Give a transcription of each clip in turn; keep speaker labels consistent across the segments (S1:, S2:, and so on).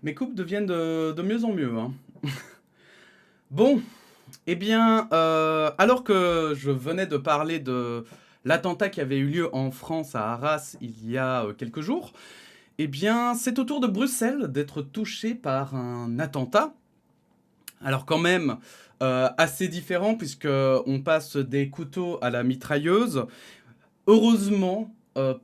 S1: Mes coupes deviennent de mieux en mieux, hein. Bon, eh bien, alors que je venais de parler de l'attentat qui avait eu lieu en France à Arras il y a quelques jours, eh bien, c'est au tour de Bruxelles d'être touché par un attentat. Alors quand même assez différent puisque on passe des couteaux à la mitrailleuse. Heureusement,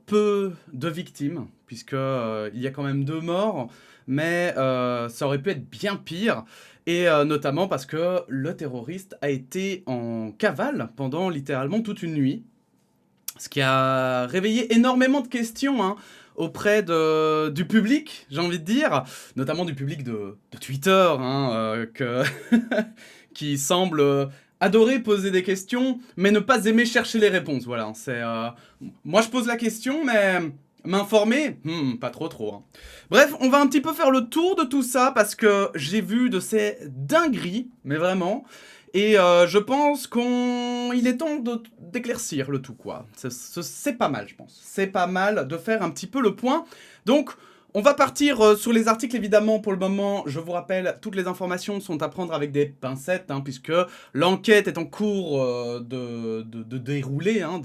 S1: peu de victimes, puisque il y a quand même 2 morts, mais ça aurait pu être bien pire et notamment parce que le terroriste a été en cavale pendant littéralement toute une nuit. Ce qui a réveillé énormément de questions, hein, auprès du public, j'ai envie de dire, notamment du public de Twitter, hein, qui semble adorer poser des questions, mais ne pas aimer chercher les réponses. Voilà, moi je pose la question, mais m'informer, pas trop trop, hein. Bref, on va un petit peu faire le tour de tout ça parce que j'ai vu de ces dingueries, mais vraiment. Et je pense qu'il est temps d'éclaircir le tout, quoi. C'est pas mal, je pense. C'est pas mal de faire un petit peu le point. Donc, on va partir sur les articles, évidemment, pour le moment. Je vous rappelle, toutes les informations sont à prendre avec des pincettes, hein, puisque l'enquête est en cours de dérouler. Hein,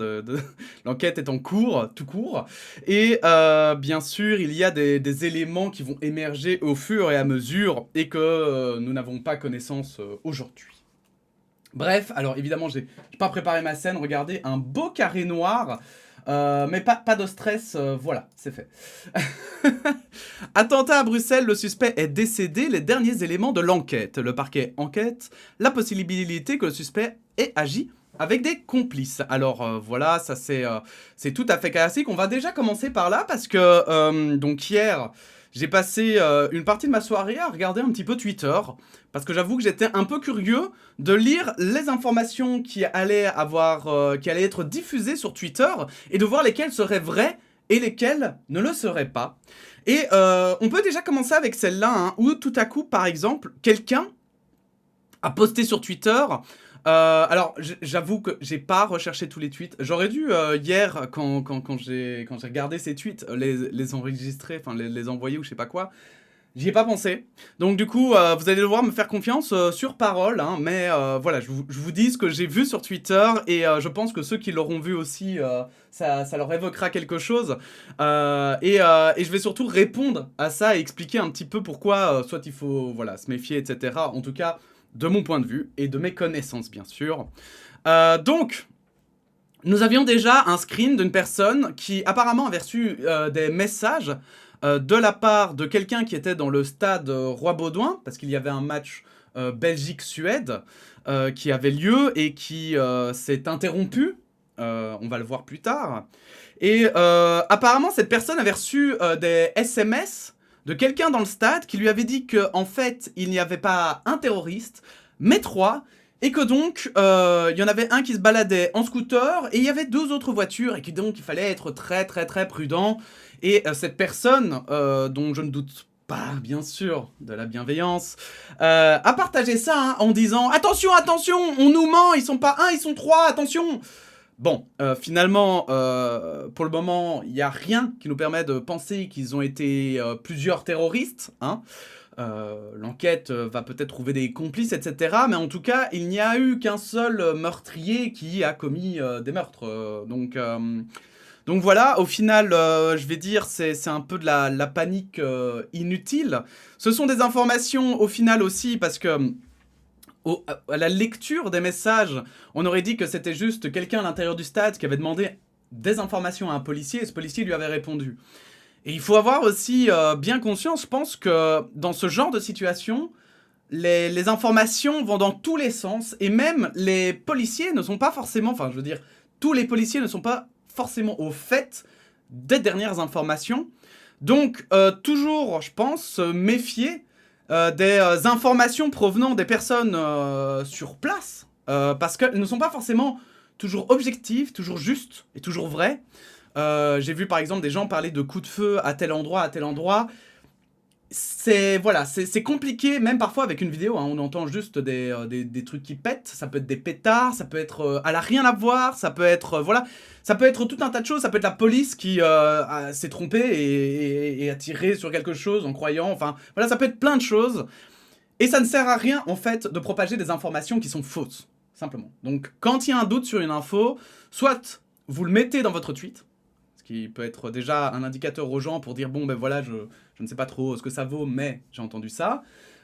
S1: l'enquête est en cours, tout court. Et bien sûr, il y a des éléments qui vont émerger au fur et à mesure et que nous n'avons pas connaissance aujourd'hui. Bref, alors évidemment, j'ai pas préparé ma scène. Regardez, un beau carré noir. Mais pas de stress, voilà, c'est fait. Attentat à Bruxelles, le suspect est décédé. Les derniers éléments de l'enquête. Le parquet enquête la possibilité que le suspect ait agi avec des complices. Alors voilà, ça c'est tout à fait classique. On va déjà commencer par là parce que donc hier, j'ai passé une partie de ma soirée à regarder un petit peu Twitter parce que j'avoue que j'étais un peu curieux de lire les informations qui allaient être diffusées sur Twitter et de voir lesquelles seraient vraies et lesquelles ne le seraient pas. Et on peut déjà commencer avec celle-là, hein, où tout à coup, par exemple, quelqu'un a posté sur Twitter. Alors, j'avoue que j'ai pas recherché tous les tweets. J'aurais dû hier, quand j'ai regardé ces tweets, les enregistrer, enfin les envoyer ou je sais pas quoi. J'y ai pas pensé. Donc du coup, vous allez devoir me faire confiance sur parole, hein, mais voilà, je vous dis ce que j'ai vu sur Twitter et je pense que ceux qui l'auront vu aussi, ça leur évoquera quelque chose. Et je vais surtout répondre à ça et expliquer un petit peu pourquoi, soit il faut voilà, se méfier, etc. En tout cas, de mon point de vue et de mes connaissances, bien sûr. Donc, nous avions déjà un screen d'une personne qui apparemment avait reçu des messages de la part de quelqu'un qui était dans le stade Roi-Baudouin, parce qu'il y avait un match Belgique-Suède qui avait lieu et qui s'est interrompu. On va le voir plus tard. Et apparemment, cette personne avait reçu des SMS de quelqu'un dans le stade qui lui avait dit qu'en fait, il n'y avait pas un terroriste, mais trois, et que donc, il y en avait un qui se baladait en scooter, et il y avait deux autres voitures, et que donc, il fallait être très très très prudent. Et cette personne, dont je ne doute pas, bien sûr, de la bienveillance, a partagé ça, hein, en disant « Attention, attention, on nous ment, ils sont pas un, ils sont trois, attention !» Bon, finalement, pour le moment, il n'y a rien qui nous permet de penser qu'ils ont été plusieurs terroristes, hein. L'enquête va peut-être trouver des complices, etc. Mais en tout cas, il n'y a eu qu'un seul meurtrier qui a commis des meurtres. Donc voilà, au final, je vais dire, c'est un peu de la panique inutile. Ce sont des informations, au final aussi, parce que à la lecture des messages, on aurait dit que c'était juste quelqu'un à l'intérieur du stade qui avait demandé des informations à un policier, et ce policier lui avait répondu. Et il faut avoir aussi bien conscience, je pense, que dans ce genre de situation, les informations vont dans tous les sens, et même les policiers ne sont pas forcément, enfin je veux dire, tous les policiers ne sont pas forcément au fait des dernières informations. Donc toujours, je pense, se méfier des informations provenant des personnes sur place, parce qu'elles ne sont pas forcément toujours objectives, toujours justes et toujours vraies. J'ai vu par exemple des gens parler de coups de feu à tel endroit, à tel endroit. voilà, c'est compliqué, même parfois avec une vidéo, hein, on entend juste des trucs qui pètent, ça peut être des pétards, ça peut être elle a rien à voir, ça peut être voilà, ça peut être tout un tas de choses, ça peut être la police qui s'est trompée et a tiré sur quelque chose en croyant, enfin voilà, ça peut être plein de choses. Et ça ne sert à rien en fait de propager des informations qui sont fausses, simplement. Donc quand il y a un doute sur une info, soit vous le mettez dans votre tweet, ce qui peut être déjà un indicateur aux gens pour dire bon ben voilà, je ne sais pas trop ce que ça vaut, mais j'ai entendu ça.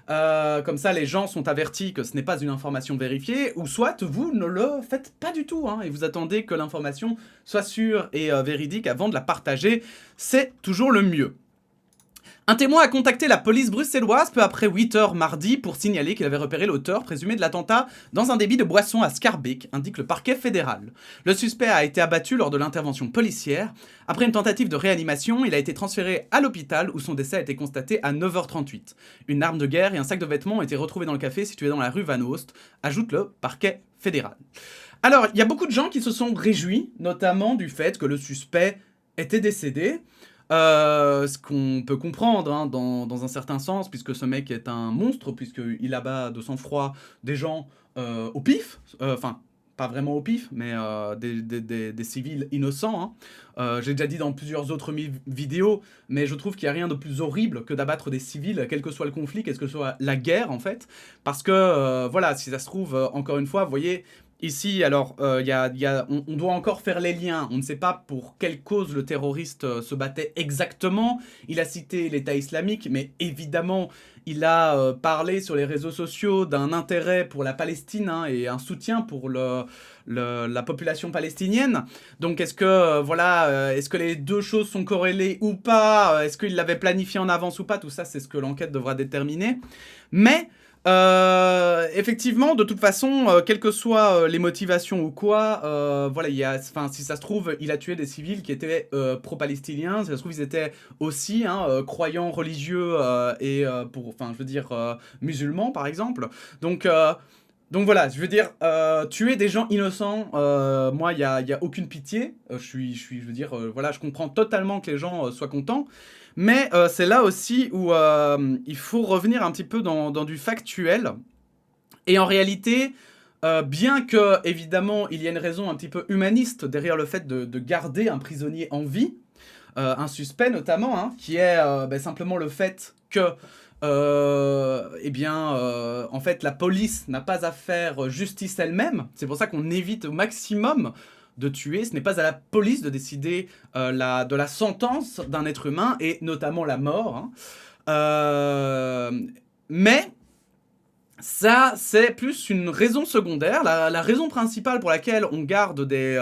S1: Comme ça, les gens sont avertis que ce n'est pas une information vérifiée, ou soit vous ne le faites pas du tout, hein, et vous attendez que l'information soit sûre et véridique avant de la partager. C'est toujours le mieux. Un témoin a contacté la police bruxelloise peu après 8 heures mardi pour signaler qu'il avait repéré l'auteur présumé de l'attentat dans un débit de boissons à Schaerbeek, indique le parquet fédéral. Le suspect a été abattu lors de l'intervention policière. Après une tentative de réanimation, il a été transféré à l'hôpital où son décès a été constaté à 9h38. Une arme de guerre et un sac de vêtements ont été retrouvés dans le café situé dans la rue Van Oost, ajoute le parquet fédéral. Alors, il y a beaucoup de gens qui se sont réjouis, notamment du fait que le suspect était décédé. Ce qu'on peut comprendre hein, dans un certain sens, puisque ce mec est un monstre, puisqu'il abat de sang-froid des gens au pif, enfin, pas vraiment au pif, mais des civils innocents. Hein. J'ai déjà dit dans plusieurs autres vidéos, mais je trouve qu'il n'y a rien de plus horrible que d'abattre des civils, quel que soit le conflit, quelle que soit la guerre, en fait. Parce que, voilà, si ça se trouve, encore une fois, vous voyez... Ici, alors, on doit encore faire les liens. On ne sait pas pour quelle cause le terroriste se battait exactement. Il a cité l'État islamique, mais évidemment, il a parlé sur les réseaux sociaux d'un intérêt pour la Palestine hein, et un soutien pour la population palestinienne. Donc, est-ce que, est-ce que les deux choses sont corrélées ou pas? Est-ce qu'il l'avait planifié en avance ou pas? Tout ça, c'est ce que l'enquête devra déterminer. Mais... effectivement, de toute façon, quelles que soient les motivations ou quoi, voilà, si ça se trouve, il a tué des civils qui étaient pro-palestiniens. Si ça se trouve, ils étaient aussi croyants religieux et musulmans, par exemple. Donc voilà, je veux dire, tuer des gens innocents, moi, il y a aucune pitié. Voilà, je comprends totalement que les gens soient contents. Mais c'est là aussi où il faut revenir un petit peu dans du factuel. Et en réalité, bien que, évidemment, il y a une raison un petit peu humaniste derrière le fait de garder un prisonnier en vie, un suspect notamment, hein, qui est simplement le fait que... en fait, la police n'a pas à faire justice elle-même. C'est pour ça qu'on évite au maximum de tuer. Ce n'est pas à la police de décider de la sentence d'un être humain, et notamment la mort. Hein. Mais ça, c'est plus une raison secondaire. La raison principale pour laquelle on garde des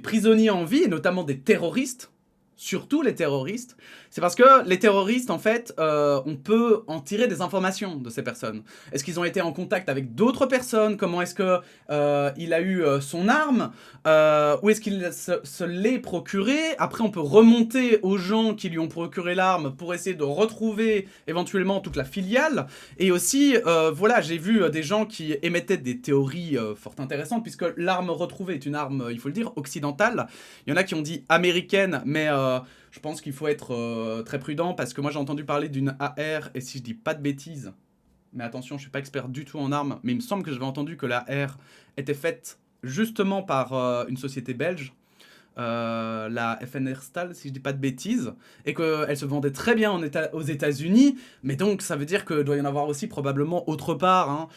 S1: prisonniers en vie, et notamment des terroristes, surtout les terroristes, c'est parce que les terroristes, en fait, on peut en tirer des informations de ces personnes. Est-ce qu'ils ont été en contact avec d'autres personnes? Comment est-ce que il a eu son arme? Où est-ce qu'il se l'est procuré? Après, on peut remonter aux gens qui lui ont procuré l'arme pour essayer de retrouver éventuellement toute la filiale. Et aussi, voilà, j'ai vu des gens qui émettaient des théories fort intéressantes, puisque l'arme retrouvée est une arme, il faut le dire, occidentale. Il y en a qui ont dit américaine, mais... je pense qu'il faut être très prudent parce que moi j'ai entendu parler d'une AR et si je dis pas de bêtises, mais attention, je suis pas expert du tout en armes, mais il me semble que j'avais entendu que la AR était faite justement par une société belge, la FNR Stahl, si je dis pas de bêtises, et qu'elle se vendait très bien aux États-Unis, mais donc ça veut dire que doit y en avoir aussi probablement autre part. Hein.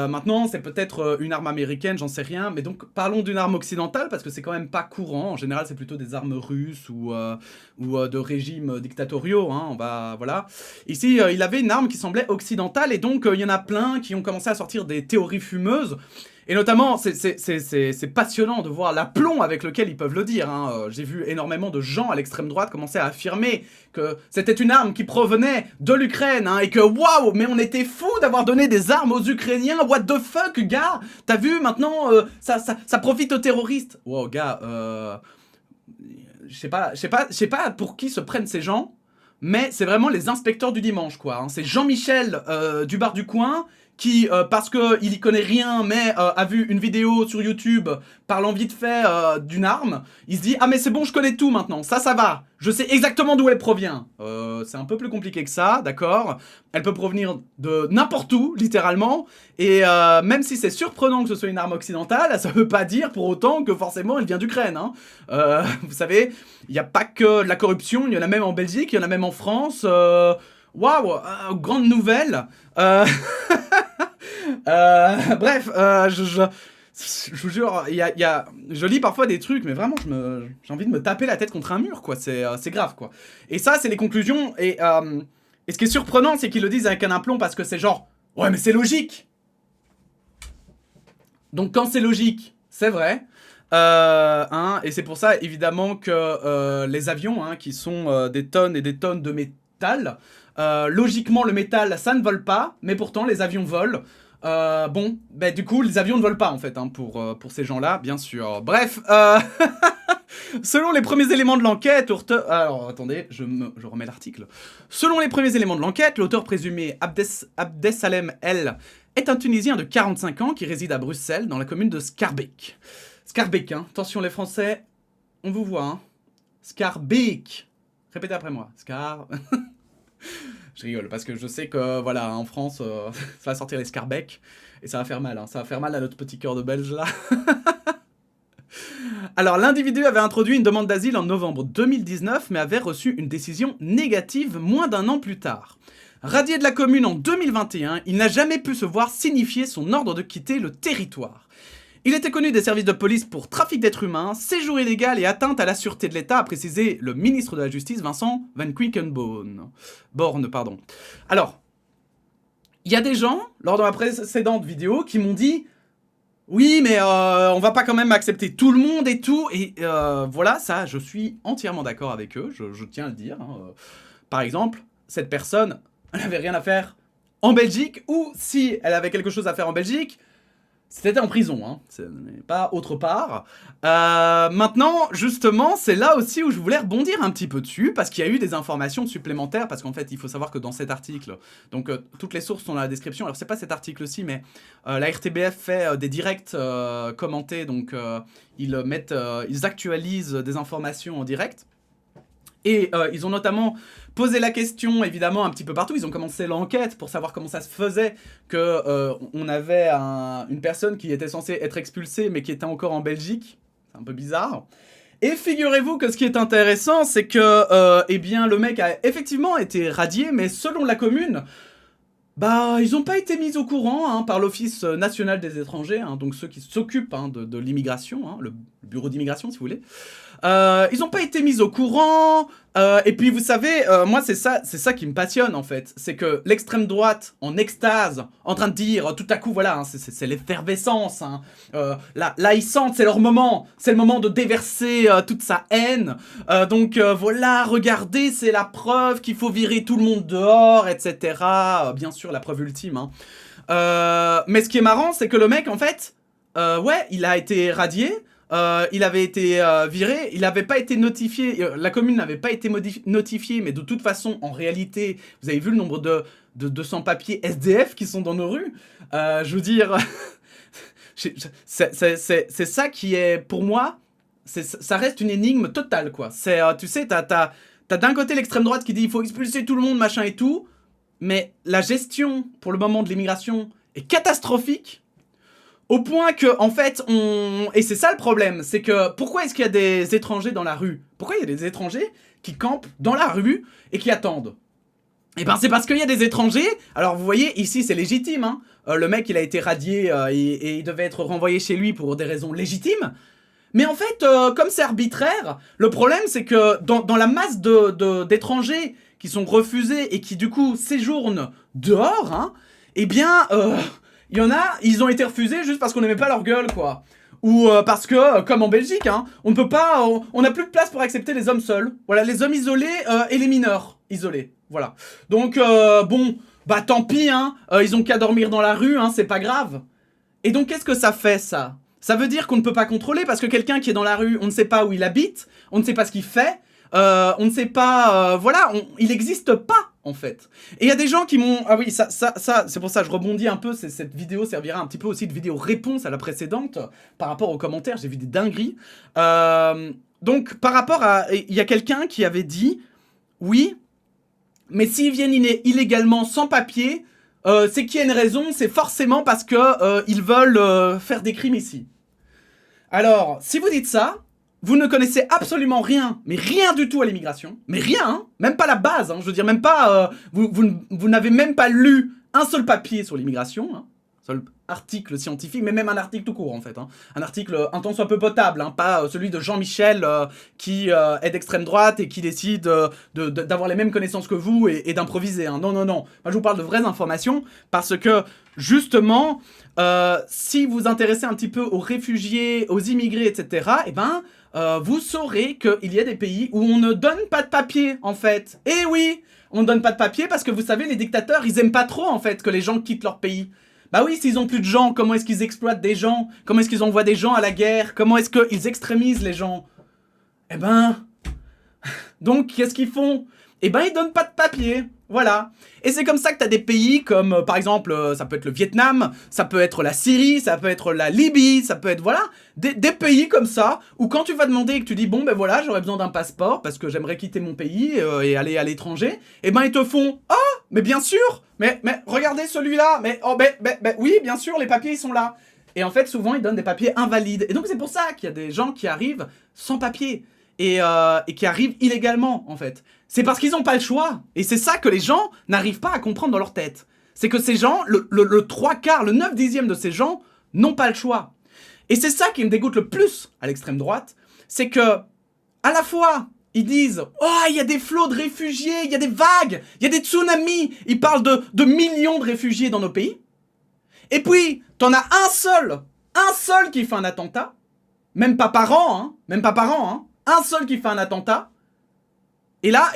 S1: Maintenant, c'est peut-être une arme américaine, j'en sais rien, mais donc parlons d'une arme occidentale parce que c'est quand même pas courant. En général, c'est plutôt des armes russes ou de régimes dictatoriaux. Hein, voilà. Ici, il avait une arme qui semblait occidentale et donc il y en a plein qui ont commencé à sortir des théories fumeuses. Et notamment, c'est passionnant de voir l'aplomb avec lequel ils peuvent le dire. Hein. J'ai vu énormément de gens à l'extrême droite commencer à affirmer que c'était une arme qui provenait de l'Ukraine, hein, et que waouh, mais on était fous d'avoir donné des armes aux Ukrainiens. What the fuck, gars? T'as vu maintenant, ça profite aux terroristes. Wow, gars, je sais pas pour qui se prennent ces gens, mais c'est vraiment les inspecteurs du dimanche, quoi. Hein. C'est Jean-Michel du bar du coin qui, parce qu'il y connaît rien, mais a vu une vidéo sur YouTube parlant vite fait d'une arme, il se dit « Ah mais c'est bon, je connais tout maintenant, ça va, je sais exactement d'où elle provient. » C'est un peu plus compliqué que ça, d'accord? Elle peut provenir de n'importe où, littéralement, et même si c'est surprenant que ce soit une arme occidentale, ça veut pas dire pour autant que forcément elle vient d'Ukraine, hein. Vous savez, il n'y a pas que de la corruption, il y en a même en Belgique, il y en a même en France, waouh, grande nouvelle. Bref, je vous jure, je lis parfois des trucs, mais vraiment, j'ai envie de me taper la tête contre un mur, quoi. C'est grave, quoi. Et ça, c'est les conclusions. Et ce qui est surprenant, c'est qu'ils le disent avec un aplomb parce que c'est genre, ouais, mais c'est logique. Donc quand c'est logique, c'est vrai. Et c'est pour ça, évidemment, que les avions, qui sont des tonnes et des tonnes de métal, logiquement, le métal, ça ne vole pas, mais pourtant, les avions volent. Bon, bah du coup, les avions ne volent pas, en fait, pour ces gens-là, bien sûr. Bref, selon les premiers éléments de l'enquête, alors, attendez, je remets l'article. Selon les premiers éléments de l'enquête, l'auteur présumé Abdesalem El est un Tunisien de 45 ans qui réside à Bruxelles, dans la commune de Schaerbeek. Schaerbeek, hein. Attention les Français, on vous voit, hein. Schaerbeek. Répétez après moi. Je rigole, parce que je sais que, voilà, en France, ça va sortir les Schaerbeek, et ça va faire mal, hein. Ça va faire mal à notre petit cœur de Belge, là. Alors, l'individu avait introduit une demande d'asile en novembre 2019, mais avait reçu une décision négative moins d'un an plus tard. Radié de la commune en 2021, il n'a jamais pu se voir signifier son ordre de quitter le territoire. Il était connu des services de police pour trafic d'êtres humains, séjour illégal et atteinte à la sûreté de l'État, a précisé le ministre de la Justice Vincent Van Quickenborne. Alors, il y a des gens, lors de ma précédente vidéo, qui m'ont dit « Oui, mais on va pas quand même accepter tout le monde et tout. » Et voilà, ça, je suis entièrement d'accord avec eux, je tiens à le dire. Hein. Par exemple, cette personne, elle n'avait rien à faire en Belgique, ou si elle avait quelque chose à faire en Belgique, c'était en prison, hein. Ce n'est pas autre part. Maintenant, justement, c'est là aussi où je voulais rebondir un petit peu dessus, parce qu'il y a eu des informations supplémentaires, parce qu'en fait, il faut savoir que dans cet article, donc toutes les sources sont dans la description, alors c'est pas cet article-ci, mais la RTBF fait des directs commentés, donc ils actualisent des informations en direct. Et ils ont notamment posé la question, évidemment, un petit peu partout. Ils ont commencé l'enquête pour savoir comment ça se faisait que on avait une personne qui était censée être expulsée, mais qui était encore en Belgique. C'est un peu bizarre. Et figurez-vous que ce qui est intéressant, c'est que eh bien, le mec a effectivement été radié, mais selon la commune, bah, ils n'ont pas été mis au courant par l'Office national des étrangers, donc ceux qui s'occupent de l'immigration, le bureau d'immigration si vous voulez. Ils n'ont pas été mis au courant, et puis vous savez, moi c'est ça qui me passionne en fait, c'est que l'extrême droite en extase, en train de dire tout à coup voilà, c'est l'effervescence, là ils sentent, c'est leur moment, c'est le moment de déverser toute sa haine, donc voilà, regardez, c'est la preuve qu'il faut virer tout le monde dehors, etc. Bien sûr la preuve ultime, mais ce qui est marrant c'est que le mec en fait, ouais il a été radié. Il avait été viré, il n'avait pas été notifié, la commune n'avait pas été notifiée, mais de toute façon, en réalité, vous avez vu le nombre de sans-papiers SDF qui sont dans nos rues. Je veux dire, c'est ça qui est, pour moi, ça reste une énigme totale, quoi. Tu sais, t'as d'un côté l'extrême droite qui dit il faut expulser tout le monde, machin et tout, mais la gestion, pour le moment, de l'immigration est catastrophique. Au point que, en fait, et c'est ça le problème, c'est que pourquoi est-ce qu'il y a des étrangers dans la rue? Pourquoi il y a des étrangers qui campent dans la rue et qui attendent? Eh ben c'est parce qu'il y a des étrangers, alors vous voyez, ici c'est légitime, le mec il a été radié et il devait être renvoyé chez lui pour des raisons légitimes, mais en fait, comme c'est arbitraire, le problème c'est que dans la masse d'étrangers qui sont refusés et qui du coup séjournent dehors, eh bien... il y en a, ils ont été refusés juste parce qu'on n'aimait pas leur gueule, quoi. Ou parce que, comme en Belgique, on ne peut pas... On n'a plus de place pour accepter les hommes seuls. Voilà, les hommes isolés et les mineurs isolés. Voilà. Donc, bon, bah tant pis, ils ont qu'à dormir dans la rue, c'est pas grave. Et donc, qu'est-ce que ça fait, ça? Ça veut dire qu'on ne peut pas contrôler, parce que quelqu'un qui est dans la rue, on ne sait pas où il habite, on ne sait pas ce qu'il fait, on ne sait pas... voilà, il n'existe pas. en fait. Et il y a des gens qui m'ont... Ah oui, ça c'est pour ça que je rebondis un peu, cette vidéo servira un petit peu aussi de vidéo réponse à la précédente, par rapport aux commentaires, j'ai vu des dingueries. Donc, par rapport à... Il y a quelqu'un qui avait dit, oui, mais s'ils viennent illégalement, sans papier, c'est qu'il y a une raison, c'est forcément parce que ils veulent faire des crimes ici. Alors, si vous dites ça, vous ne connaissez absolument rien, mais rien du tout à l'immigration, mais rien, hein, même pas la base, hein, je veux dire, même pas, vous n'avez même pas lu un seul papier sur l'immigration, hein, seul article scientifique, mais même un article tout court en fait, hein, un article un tant soit peu potable, hein, pas celui de Jean-Michel qui est d'extrême droite et qui décide d'avoir les mêmes connaissances que vous et d'improviser, hein. Non, non, non, moi je vous parle de vraies informations, parce que justement, si vous intéressez un petit peu aux réfugiés, aux immigrés, etc., eh ben, vous saurez qu'il y a des pays où on ne donne pas de papier, en fait. Et oui, on ne donne pas de papier parce que vous savez, les dictateurs, ils aiment pas trop, en fait, que les gens quittent leur pays. Bah oui, s'ils ont plus de gens, comment est-ce qu'ils exploitent des gens? Comment est-ce qu'ils envoient des gens à la guerre? Comment est-ce qu'ils extrémisent les gens? Eh ben... Donc, qu'est-ce qu'ils font? Eh ben, ils donnent pas de papier. Voilà. Et c'est comme ça que t'as des pays comme, par exemple, ça peut être le Vietnam, ça peut être la Syrie, ça peut être la Libye, ça peut être, voilà, des pays comme ça, où quand tu vas demander et que tu dis, bon, ben voilà, j'aurais besoin d'un passeport parce que j'aimerais quitter mon pays et aller à l'étranger, eh ben, ils te font, oh, mais bien sûr, mais regardez celui-là, mais, oh, oui, bien sûr, les papiers, ils sont là. Et en fait, souvent, ils donnent des papiers invalides. Et donc, c'est pour ça qu'il y a des gens qui arrivent sans papier. Et qui arrivent illégalement, en fait. C'est parce qu'ils n'ont pas le choix. Et c'est ça que les gens n'arrivent pas à comprendre dans leur tête. C'est que ces gens, le 3/4, le 9/10 de ces gens, n'ont pas le choix. Et c'est ça qui me dégoûte le plus à l'extrême droite, c'est que, à la fois, ils disent « Oh, il y a des flots de réfugiés, il y a des vagues, il y a des tsunamis !» Ils parlent de millions de réfugiés dans nos pays. Et puis, t'en as un seul qui fait un attentat, même pas par an, hein, un seul qui fait un attentat, et là,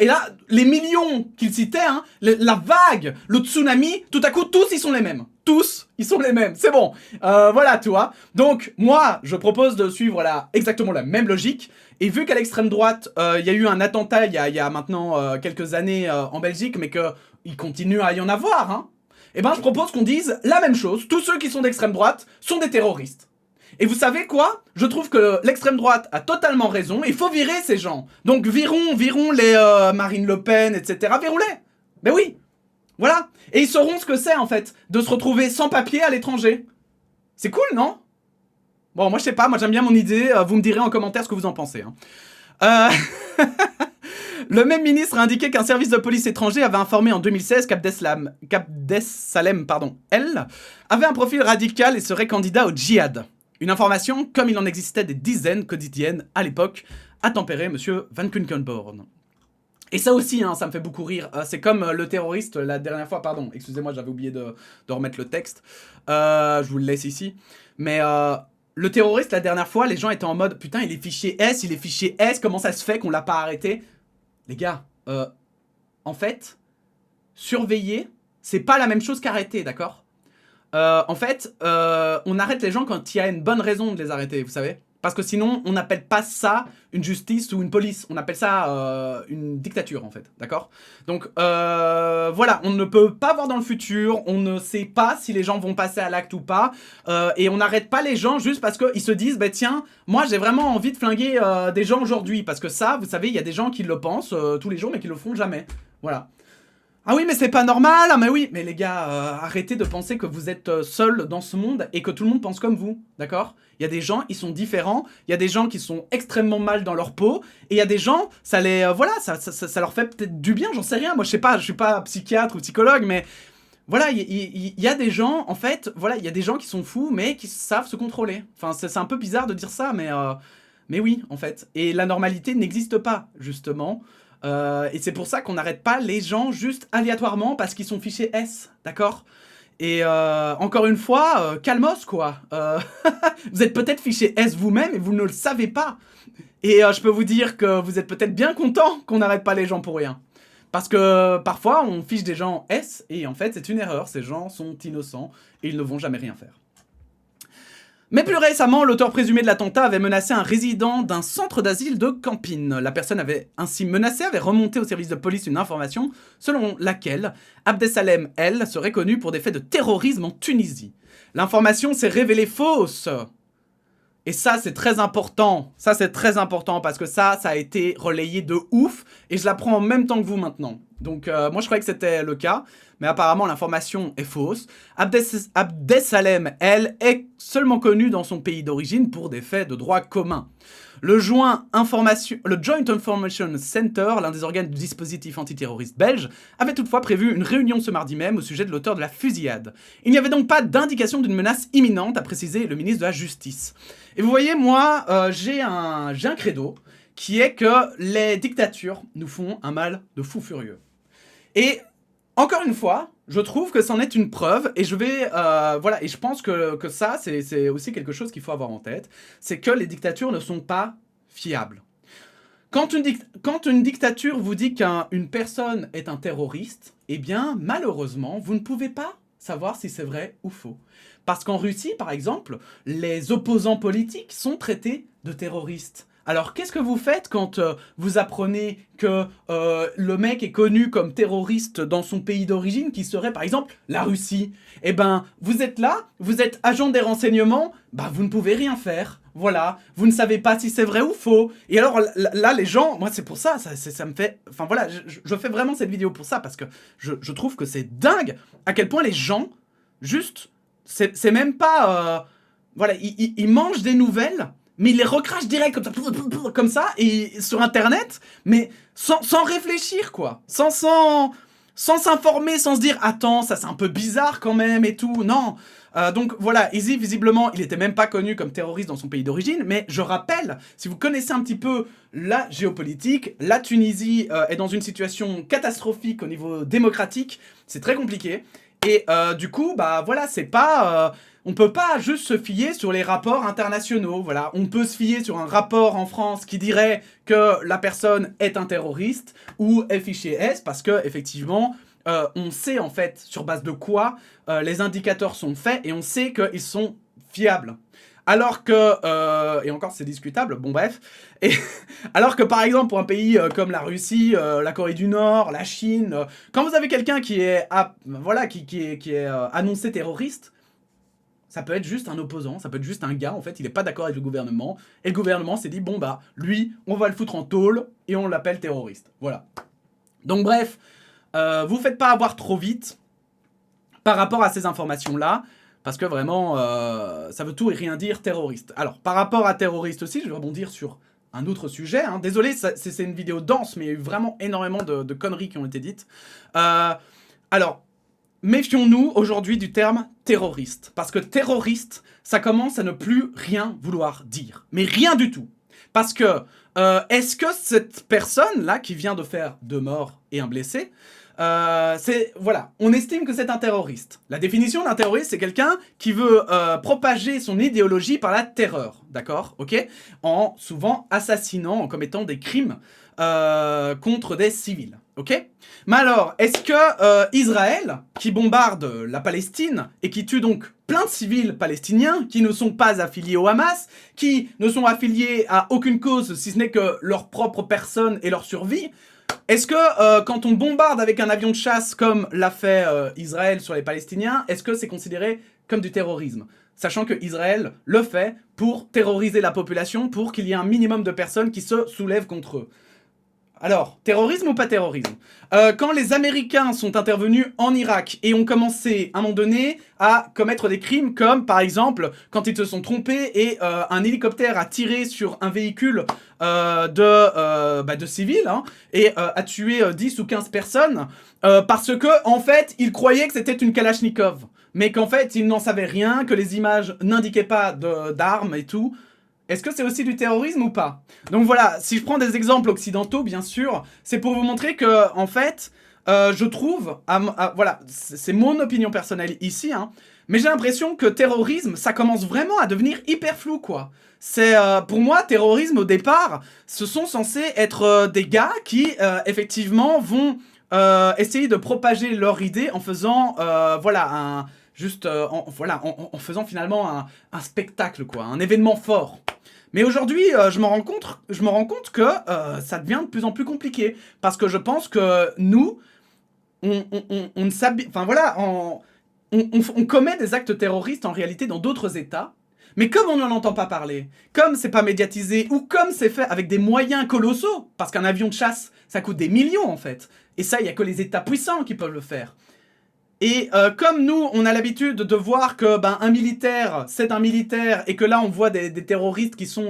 S1: les millions qu'il citait, hein, la vague, le tsunami, tout à coup, tous ils sont les mêmes. Tous, ils sont les mêmes, c'est bon. Voilà, tu vois. Donc, moi, je propose de suivre exactement la même logique, et vu qu'à l'extrême droite, il y a eu un attentat il y a maintenant quelques années en Belgique, mais qu'il continue à y en avoir, hein, eh ben, je propose qu'on dise la même chose. Tous ceux qui sont d'extrême droite sont des terroristes. Et vous savez quoi? Je trouve que l'extrême droite a totalement raison, il faut virer ces gens. Donc virons les Marine Le Pen, etc. Virons-les. Ben oui. Voilà. Et ils sauront ce que c'est, en fait, de se retrouver sans papier à l'étranger. C'est cool, non? Bon, moi je sais pas, moi j'aime bien mon idée, vous me direz en commentaire ce que vous en pensez. Hein. Le même ministre a indiqué qu'un service de police étranger avait informé en 2016 qu'Abdessalem, elle, avait un profil radical et serait candidat au djihad. Une information, comme il en existait des dizaines quotidiennes à l'époque, a tempéré Monsieur Van Kunkenborn. Et ça aussi, hein, ça me fait beaucoup rire. C'est comme le terroriste la dernière fois, pardon, excusez-moi, j'avais oublié de remettre le texte. Je vous le laisse ici. Mais le terroriste, la dernière fois, les gens étaient en mode « Putain, il est fiché S, comment ça se fait qu'on l'a pas arrêté ?» Les gars, en fait, surveiller, c'est pas la même chose qu'arrêter, d'accord? En fait, on arrête les gens quand il y a une bonne raison de les arrêter, vous savez? Parce que sinon, on n'appelle pas ça une justice ou une police. On appelle ça une dictature, en fait. D'accord? Donc, voilà. On ne peut pas voir dans le futur. On ne sait pas si les gens vont passer à l'acte ou pas. Et on n'arrête pas les gens juste parce qu'ils se disent, bah tiens, moi, j'ai vraiment envie de flinguer des gens aujourd'hui. Parce que ça, vous savez, il y a des gens qui le pensent tous les jours, mais qui le font jamais. Voilà. Ah oui, mais c'est pas normal. Ah mais oui, mais les gars, arrêtez de penser que vous êtes seuls dans ce monde et que tout le monde pense comme vous, d'accord? Il y a des gens, ils sont différents. Il y a des gens qui sont extrêmement mal dans leur peau. Et il y a des gens, ça les, voilà, ça leur fait peut-être du bien, j'en sais rien. Moi, je sais pas, je suis pas psychiatre ou psychologue, mais voilà, il y a des gens, en fait, voilà, il y a des gens qui sont fous, mais qui savent se contrôler. Enfin, c'est un peu bizarre de dire ça, mais oui, en fait. Et la normalité n'existe pas, justement. Et c'est pour ça qu'on n'arrête pas les gens juste aléatoirement parce qu'ils sont fichés S, d'accord? Et encore une fois, calmos quoi. Vous êtes peut-être fiché S vous-même et vous ne le savez pas. Et je peux vous dire que vous êtes peut-être bien content qu'on n'arrête pas les gens pour rien. Parce que parfois on fiche des gens S et en fait c'est une erreur, ces gens sont innocents et ils ne vont jamais rien faire. Mais plus récemment, l'auteur présumé de l'attentat avait menacé un résident d'un centre d'asile de Campine. La personne avait ainsi menacé avait remonté au service de police une information selon laquelle Abdesalem El serait connu pour des faits de terrorisme en Tunisie. L'information s'est révélée fausse. Et ça, c'est très important. Ça, c'est très important parce que ça a été relayé de ouf. Et je l'apprends en même temps que vous maintenant. Donc, moi, je croyais que c'était le cas. Mais apparemment, l'information est fausse. Abdesalem, elle, est seulement connu dans son pays d'origine pour des faits de droit commun. Le Joint Information Center, l'un des organes du dispositif antiterroriste belge, avait toutefois prévu une réunion ce mardi même au sujet de l'auteur de la fusillade. Il n'y avait donc pas d'indication d'une menace imminente, a précisé le ministre de la Justice. Et vous voyez, moi, j'ai un credo qui est que les dictatures nous font un mal de fou furieux. Et encore une fois, je trouve que c'en est une preuve, et je vais, voilà, et je pense que ça, c'est aussi quelque chose qu'il faut avoir en tête, c'est que les dictatures ne sont pas fiables. Quand une dictature vous dit qu'une personne est un terroriste, eh bien, malheureusement, vous ne pouvez pas savoir si c'est vrai ou faux. Parce qu'en Russie, par exemple, les opposants politiques sont traités de terroristes. Alors, qu'est-ce que vous faites quand vous apprenez que le mec est connu comme terroriste dans son pays d'origine, qui serait, par exemple, la Russie? Eh ben, vous êtes là, vous êtes agent des renseignements, bah vous ne pouvez rien faire. Voilà, vous ne savez pas si c'est vrai ou faux. Et alors, là, les gens, moi, c'est pour ça, ça me fait... Enfin, voilà, je fais vraiment cette vidéo pour ça, parce que je trouve que c'est dingue à quel point les gens, juste, c'est même pas... voilà, ils mangent des nouvelles... mais il les recrache direct comme ça, et sur internet, mais sans réfléchir, quoi. Sans s'informer, sans se dire « Attends, ça c'est un peu bizarre quand même et tout ». Non. Donc voilà, Easy, visiblement, il était même pas connu comme terroriste dans son pays d'origine, mais je rappelle, si vous connaissez un petit peu la géopolitique, la Tunisie est dans une situation catastrophique au niveau démocratique, c'est très compliqué, et du coup, bah voilà, c'est pas... on peut pas juste se fier sur les rapports internationaux, voilà. On peut se fier sur un rapport en France qui dirait que la personne est un terroriste ou est fiché S, parce que effectivement, on sait en fait sur base de quoi les indicateurs sont faits, et on sait qu'ils sont fiables. Alors que, et encore c'est discutable, bon bref, et alors que par exemple pour un pays comme la Russie, la Corée du Nord, la Chine, quand vous avez quelqu'un qui est, voilà, qui est annoncé terroriste, ça peut être juste un opposant, ça peut être juste un gars, en fait, il est pas d'accord avec le gouvernement, et le gouvernement s'est dit, bon bah, lui, on va le foutre en tôle, et on l'appelle terroriste. Voilà. Donc bref, vous faites pas avoir trop vite par rapport à ces informations-là, parce que vraiment, ça veut tout et rien dire terroriste. Alors, par rapport à terroriste aussi, je vais rebondir sur un autre sujet, hein. Désolé, c'est une vidéo dense, mais il y a eu vraiment énormément de conneries qui ont été dites. Alors, méfions-nous aujourd'hui du terme terroriste, parce que terroriste, ça commence à ne plus rien vouloir dire, mais rien du tout. Parce que, est-ce que cette personne-là, qui vient de faire 2 morts et un blessé, voilà, on estime que c'est un terroriste. La définition d'un terroriste, c'est quelqu'un qui veut propager son idéologie par la terreur, d'accord, ok, en souvent assassinant, en commettant des crimes contre des civils, ok. Mais alors, est-ce que Israël, qui bombarde la Palestine et qui tue donc plein de civils palestiniens qui ne sont pas affiliés au Hamas, qui ne sont affiliés à aucune cause si ce n'est que leur propre personne et leur survie, est-ce que quand on bombarde avec un avion de chasse comme l'a fait Israël sur les Palestiniens, est-ce que c'est considéré comme du terrorisme? Sachant que Israël le fait pour terroriser la population, pour qu'il y ait un minimum de personnes qui se soulèvent contre eux. Alors, terrorisme ou pas terrorisme? Quand les Américains sont intervenus en Irak et ont commencé, à un moment donné, à commettre des crimes comme, par exemple, quand ils se sont trompés et un hélicoptère a tiré sur un véhicule de civils, hein, et a tué 10 ou 15 personnes, parce que, en fait, ils croyaient que c'était une Kalachnikov, mais qu'en fait, ils n'en savaient rien, que les images n'indiquaient pas d'armes et tout. Est-ce que c'est aussi du terrorisme ou pas? Donc voilà, si je prends des exemples occidentaux, bien sûr, c'est pour vous montrer que, en fait, je trouve, voilà, c'est mon opinion personnelle ici, hein, mais j'ai l'impression que terrorisme, ça commence vraiment à devenir hyper flou, quoi. C'est, pour moi, terrorisme, au départ, ce sont censés être des gars qui, effectivement, vont essayer de propager leur idée en faisant, voilà, juste voilà, en faisant finalement un spectacle, quoi, un événement fort. Mais aujourd'hui, je me rends compte que ça devient de plus en plus compliqué. Parce que je pense que nous, on ne s'habille... Enfin voilà, on commet des actes terroristes en réalité dans d'autres États. Mais comme on n'en entend pas parler, comme c'est pas médiatisé, ou comme c'est fait avec des moyens colossaux, parce qu'un avion de chasse, ça coûte des millions en fait. Et ça, il y a que les États puissants qui peuvent le faire. Et comme nous, on a l'habitude de voir que un militaire, c'est un militaire, et que là, on voit des terroristes qui sont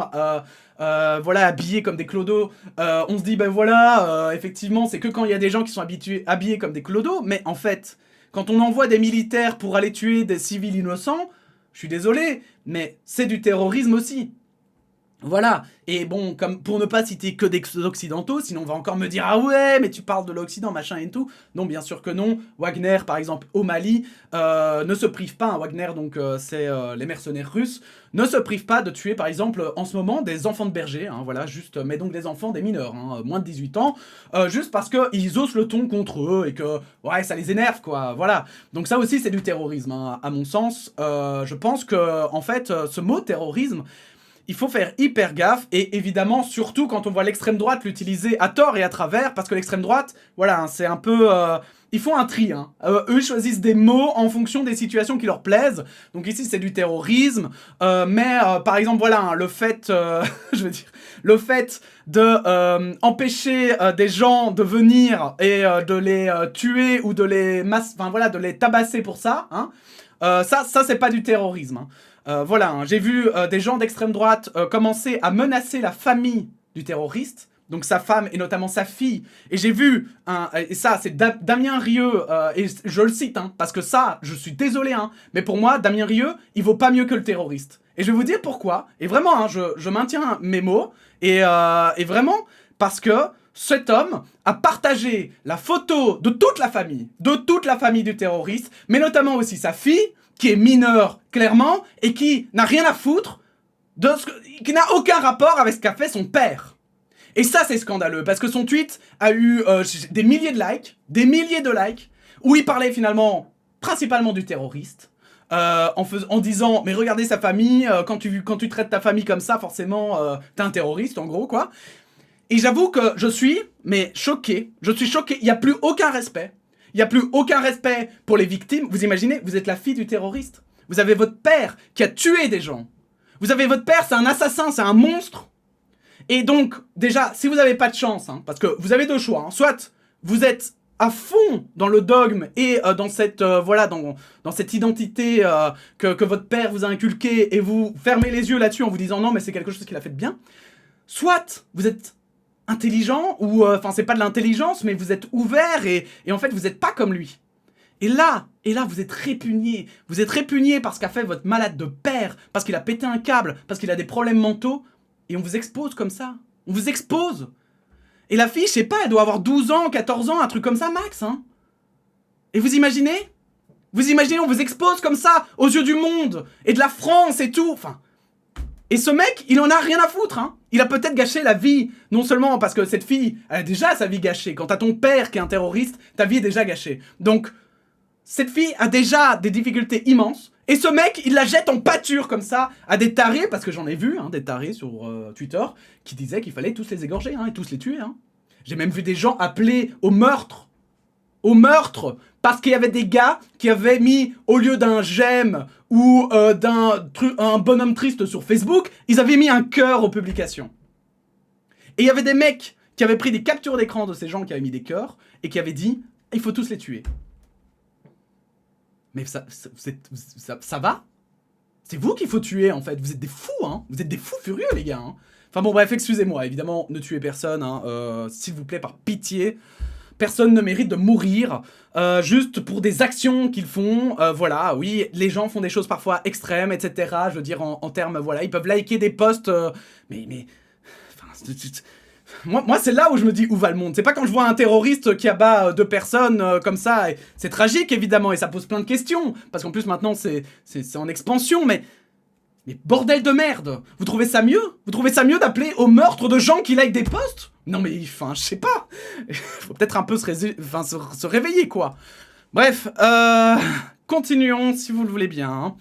S1: voilà, habillés comme des clodos, on se dit, voilà, effectivement, c'est que quand il y a des gens qui sont habillés comme des clodos, mais en fait, quand on envoie des militaires pour aller tuer des civils innocents, je suis désolé, mais c'est du terrorisme aussi. Voilà, et bon, comme pour ne pas citer que des occidentaux, sinon on va encore me dire « Ah ouais, mais tu parles de l'Occident, machin et tout ». Non, bien sûr que non. Wagner, par exemple, au Mali, ne se prive pas, Wagner, donc c'est les mercenaires russes, ne se prive pas de tuer, par exemple, en ce moment, des enfants de berger, hein, voilà, juste, mais donc des enfants, des mineurs, hein, moins de 18 ans, juste parce qu'ils osent le ton contre eux et que, ouais, ça les énerve, quoi, voilà. Donc ça aussi, c'est du terrorisme, hein, à mon sens. Je pense que, en fait, ce mot terrorisme, il faut faire hyper gaffe, et évidemment, surtout quand on voit l'extrême droite l'utiliser à tort et à travers, parce que l'extrême droite, voilà, hein, c'est un peu... ils font un tri, hein. Eux choisissent des mots en fonction des situations qui leur plaisent, donc ici c'est du terrorisme, mais par exemple, voilà, hein, le fait, je veux dire, le fait de empêcher des gens de venir et de les tuer ou de les enfin voilà, de les tabasser pour ça, hein, ça c'est pas du terrorisme, hein. Voilà, hein, j'ai vu des gens d'extrême droite commencer à menacer la famille du terroriste, donc sa femme et notamment sa fille. Et j'ai vu, et ça c'est Damien Rieu, et je le cite, hein, parce que ça, je suis désolé, hein, mais pour moi, Damien Rieu, il vaut pas mieux que le terroriste. Et je vais vous dire pourquoi, et vraiment, hein, je maintiens mes mots, et vraiment, parce que cet homme a partagé la photo de toute la famille du terroriste, mais notamment aussi sa fille, qui est mineure, clairement, et qui n'a rien à foutre, qui n'a aucun rapport avec ce qu'a fait son père. Et ça, c'est scandaleux, parce que son tweet a eu des milliers de likes, où il parlait finalement, principalement du terroriste, en disant, mais regardez sa famille, quand tu traites ta famille comme ça, forcément, t'es un terroriste, en gros, quoi. Et j'avoue que je suis choqué, il n'y a plus aucun respect. Il n'y a plus aucun respect pour les victimes. Vous imaginez, vous êtes la fille du terroriste. Vous avez votre père qui a tué des gens. Vous avez votre père, c'est un assassin, c'est un monstre. Et donc, déjà, si vous n'avez pas de chance, hein, parce que vous avez deux choix, hein, soit vous êtes à fond dans le dogme et dans cette voilà, dans cette identité que votre père vous a inculquée, et vous fermez les yeux là-dessus en vous disant non, mais c'est quelque chose qu'il a fait de bien. Soit vous êtes intelligent, ou enfin c'est pas de l'intelligence, mais vous êtes ouvert, et en fait vous êtes pas comme lui. Et là vous êtes répugné. Vous êtes répugné par ce qu'a fait votre malade de père, parce qu'il a pété un câble, parce qu'il a des problèmes mentaux, et on vous expose comme ça. On vous expose. Et la fille, je sais pas, elle doit avoir 12 ans, 14 ans, un truc comme ça max, hein. Et vous imaginez, on vous expose comme ça aux yeux du monde et de la France et tout, enfin. Et ce mec, il en a rien à foutre, hein. Il a peut-être gâché la vie, non seulement parce que cette fille, elle a déjà sa vie gâchée. Quand t'as ton père qui est un terroriste, ta vie est déjà gâchée. Donc, cette fille a déjà des difficultés immenses. Et ce mec, il la jette en pâture comme ça à des tarés, parce que j'en ai vu, hein, des tarés sur Twitter, qui disaient qu'il fallait tous les égorger, hein, et tous les tuer, hein. J'ai même vu des gens appeler au meurtre, parce qu'il y avait des gars qui avaient mis, au lieu d'un j'aime ou un bonhomme triste sur Facebook, ils avaient mis un cœur aux publications. Et il y avait des mecs qui avaient pris des captures d'écran de ces gens qui avaient mis des cœurs et qui avaient dit « il faut tous les tuer ». Mais ça va? C'est vous qu'il faut tuer, en fait. Vous êtes des fous, hein. Vous êtes des fous furieux, les gars, hein. Enfin bon, bref, excusez-moi. Évidemment, ne tuez personne, hein. S'il vous plaît, par pitié. Personne ne mérite de mourir juste pour des actions qu'ils font. Voilà, oui, les gens font des choses parfois extrêmes, etc. Je veux dire, en termes, voilà, ils peuvent liker des posts, mais... Enfin, moi, c'est là où je me dis où va le monde. C'est pas quand je vois un terroriste qui abat deux personnes comme ça. C'est tragique, évidemment, et ça pose plein de questions. Parce qu'en plus, maintenant, c'est en expansion, mais bordel de merde. Vous trouvez ça mieux? Vous trouvez ça mieux d'appeler au meurtre de gens qui like des posts? Non mais, enfin, je sais pas. Faut peut-être un peu se réveiller, quoi. Bref, Continuons, si vous le voulez bien. Hein.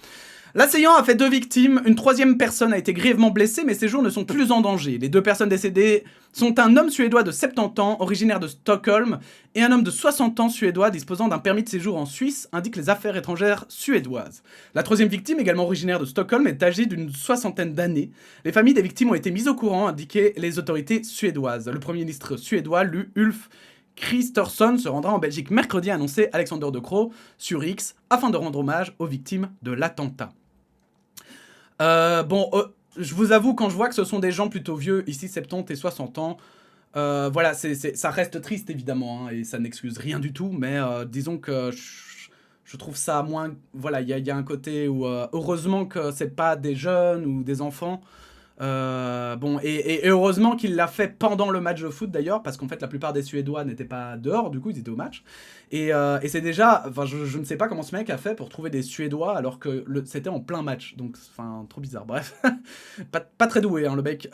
S1: L'assaillant a fait 2 victimes, une troisième personne a été grièvement blessée, mais ses jours ne sont plus en danger. Les 2 personnes décédées sont un homme suédois de 70 ans, originaire de Stockholm, et un homme de 60 ans suédois disposant d'un permis de séjour en Suisse, indiquent les affaires étrangères suédoises. La troisième victime, également originaire de Stockholm, est âgée d'une 60aine d'années. Les familles des victimes ont été mises au courant, indiquaient les autorités suédoises. Le premier ministre suédois, Ulf Kristersson, se rendra en Belgique mercredi, a annoncé Alexander De Croo sur X, afin de rendre hommage aux victimes de l'attentat. Je vous avoue, quand je vois que ce sont des gens plutôt vieux, ici 70 et 60 ans, voilà, ça reste triste évidemment, hein, et ça n'excuse rien du tout, mais disons que je trouve ça moins... Voilà, il y a un côté où heureusement que c'est pas des jeunes ou des enfants. Et heureusement qu'il l'a fait pendant le match de foot d'ailleurs, parce qu'en fait la plupart des Suédois n'étaient pas dehors, du coup ils étaient au match. Et c'est déjà, enfin je ne sais pas comment ce mec a fait pour trouver des Suédois alors que c'était en plein match, donc enfin trop bizarre, bref. pas très doué hein, le mec.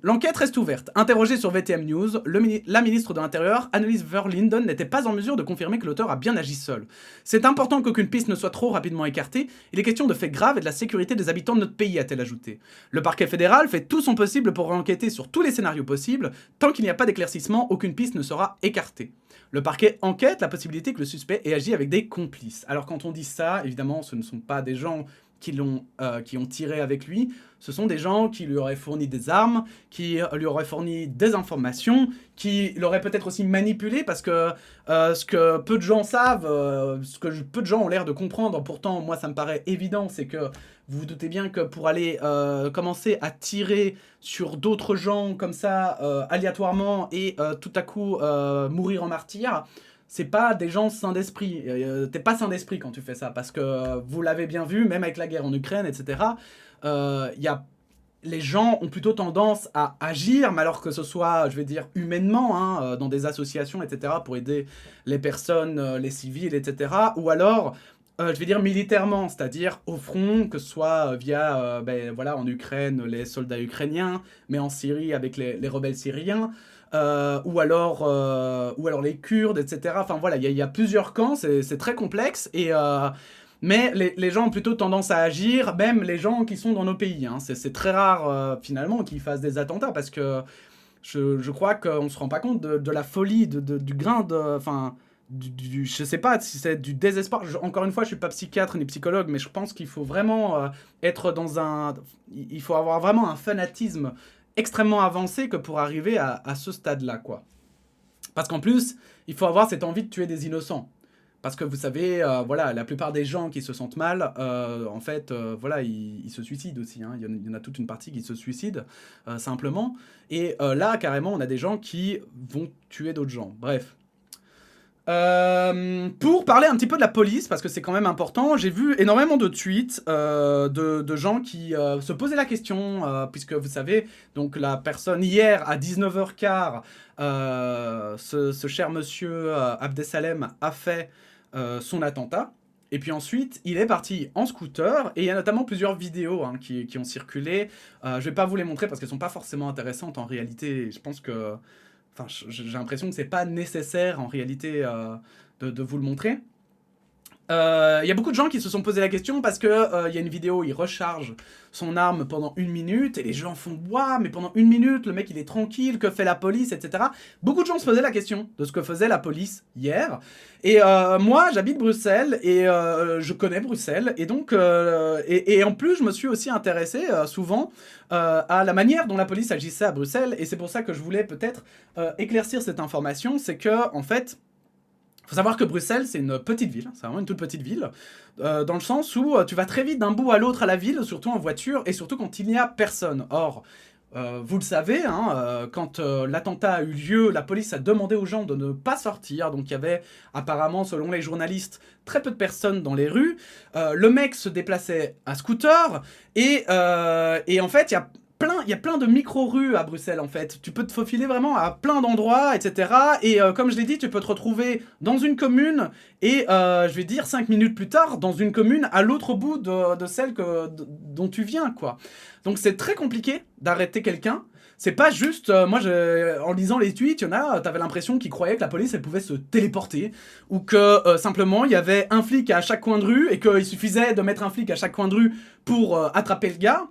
S1: L'enquête reste ouverte. Interrogée sur VTM News, la ministre de l'Intérieur, Annelies Verlinden, n'était pas en mesure de confirmer que l'auteur a bien agi seul. C'est important qu'aucune piste ne soit trop rapidement écartée, il est question de faits graves et de la sécurité des habitants de notre pays, a-t-elle ajouté. Le parquet fédéral fait tout son possible pour enquêter sur tous les scénarios possibles. Tant qu'il n'y a pas d'éclaircissement, aucune piste ne sera écartée. Le parquet enquête la possibilité que le suspect ait agi avec des complices. Alors quand on dit ça, évidemment, ce ne sont pas des gens qui ont tiré avec lui, ce sont des gens qui lui auraient fourni des armes, qui lui auraient fourni des informations, qui l'auraient peut-être aussi manipulé, parce que ce que peu de gens savent, ce que peu de gens ont l'air de comprendre, pourtant moi ça me paraît évident, c'est que vous vous doutez bien que pour aller commencer à tirer sur d'autres gens comme ça, aléatoirement, et tout à coup mourir en martyr, c'est pas des gens sains d'esprit. T'es pas sain d'esprit quand tu fais ça, parce que vous l'avez bien vu, même avec la guerre en Ukraine, etc., les gens ont plutôt tendance à agir, mais alors que ce soit, je vais dire, humainement, hein, dans des associations, etc., pour aider les personnes, les civils, etc., ou alors... je vais dire militairement, c'est-à-dire au front, que ce soit via, voilà, en Ukraine, les soldats ukrainiens, mais en Syrie avec les rebelles syriens, ou alors les Kurdes, etc. Enfin voilà, il y a plusieurs camps, c'est très complexe, mais les gens ont plutôt tendance à agir, même les gens qui sont dans nos pays. Hein. C'est très rare, finalement, qu'ils fassent des attentats, parce que je crois qu'on ne se rend pas compte de la folie, du grain de... Enfin, je sais pas si c'est du désespoir. Encore une fois, je suis pas psychiatre ni psychologue, mais je pense qu'il faut vraiment être dans un... Il faut avoir vraiment un fanatisme extrêmement avancé que pour arriver à ce stade-là, quoi. Parce qu'en plus, il faut avoir cette envie de tuer des innocents. Parce que vous savez, voilà, la plupart des gens qui se sentent mal, en fait, voilà, ils se suicident aussi. Hein. Il y en a toute une partie qui se suicide, simplement. Et là, carrément, on a des gens qui vont tuer d'autres gens. Bref. Pour parler un petit peu de la police, parce que c'est quand même important, j'ai vu énormément de tweets de gens qui se posaient la question, puisque vous savez, donc la personne hier à 19h15, ce cher monsieur Abdesalem a fait son attentat. Et puis ensuite, il est parti en scooter, et il y a notamment plusieurs vidéos hein, qui ont circulé. Je vais pas vous les montrer parce qu'elles sont pas forcément intéressantes en réalité. Je pense que... Enfin, j'ai l'impression que c'est pas nécessaire en réalité de vous le montrer. Il y a beaucoup de gens qui se sont posé la question parce que y a une vidéo où il recharge son arme pendant 1 minute et les gens font « Waouh, mais pendant 1 minute, le mec il est tranquille, que fait la police, etc. » Beaucoup de gens se posaient la question de ce que faisait la police hier. Et moi, j'habite Bruxelles et je connais Bruxelles. Et donc, et en plus, je me suis aussi intéressé souvent à la manière dont la police agissait à Bruxelles. Et c'est pour ça que je voulais peut-être éclaircir cette information. C'est que, en fait... Il faut savoir que Bruxelles, c'est une petite ville, c'est vraiment une toute petite ville, dans le sens où tu vas très vite d'un bout à l'autre à la ville, surtout en voiture, et surtout quand il n'y a personne. Or, vous le savez, hein, quand l'attentat a eu lieu, la police a demandé aux gens de ne pas sortir, donc il y avait apparemment, selon les journalistes, très peu de personnes dans les rues. Le mec se déplaçait à scooter, et en fait, il y a plein de micro-rues à Bruxelles, en fait. Tu peux te faufiler vraiment à plein d'endroits, etc. Et comme je l'ai dit, tu peux te retrouver dans une commune et, je vais dire, 5 minutes plus tard, dans une commune à l'autre bout de celle dont tu viens, quoi. Donc c'est très compliqué d'arrêter quelqu'un. C'est pas juste, moi, en lisant les tweets, il y en a, t'avais l'impression qu'ils croyaient que la police, elle pouvait se téléporter, ou que simplement, il y avait un flic à chaque coin de rue, et qu'il suffisait de mettre un flic à chaque coin de rue pour attraper le gars.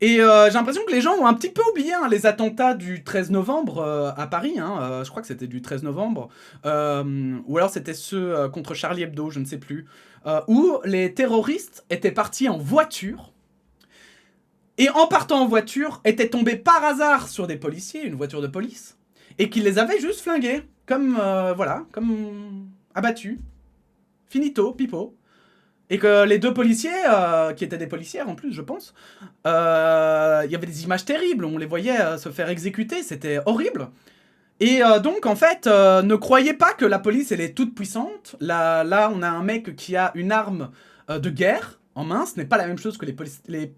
S1: Et j'ai l'impression que les gens ont un petit peu oublié les attentats du 13 novembre à Paris, je crois que c'était du 13 novembre, ou alors c'était ceux contre Charlie Hebdo, je ne sais plus, où les terroristes étaient partis en voiture, et en partant en voiture, étaient tombés par hasard sur des policiers, une voiture de police, et qu'ils les avaient juste flingués, comme, voilà, comme abattus. Finito, pipo. Et que les deux policiers, qui étaient des policières en plus, je pense, il y avait des images terribles, on les voyait se faire exécuter, c'était horrible. Et donc, en fait, ne croyez pas que la police, elle est toute puissante. Là, on a un mec qui a une arme de guerre en main, ce n'est pas la même chose que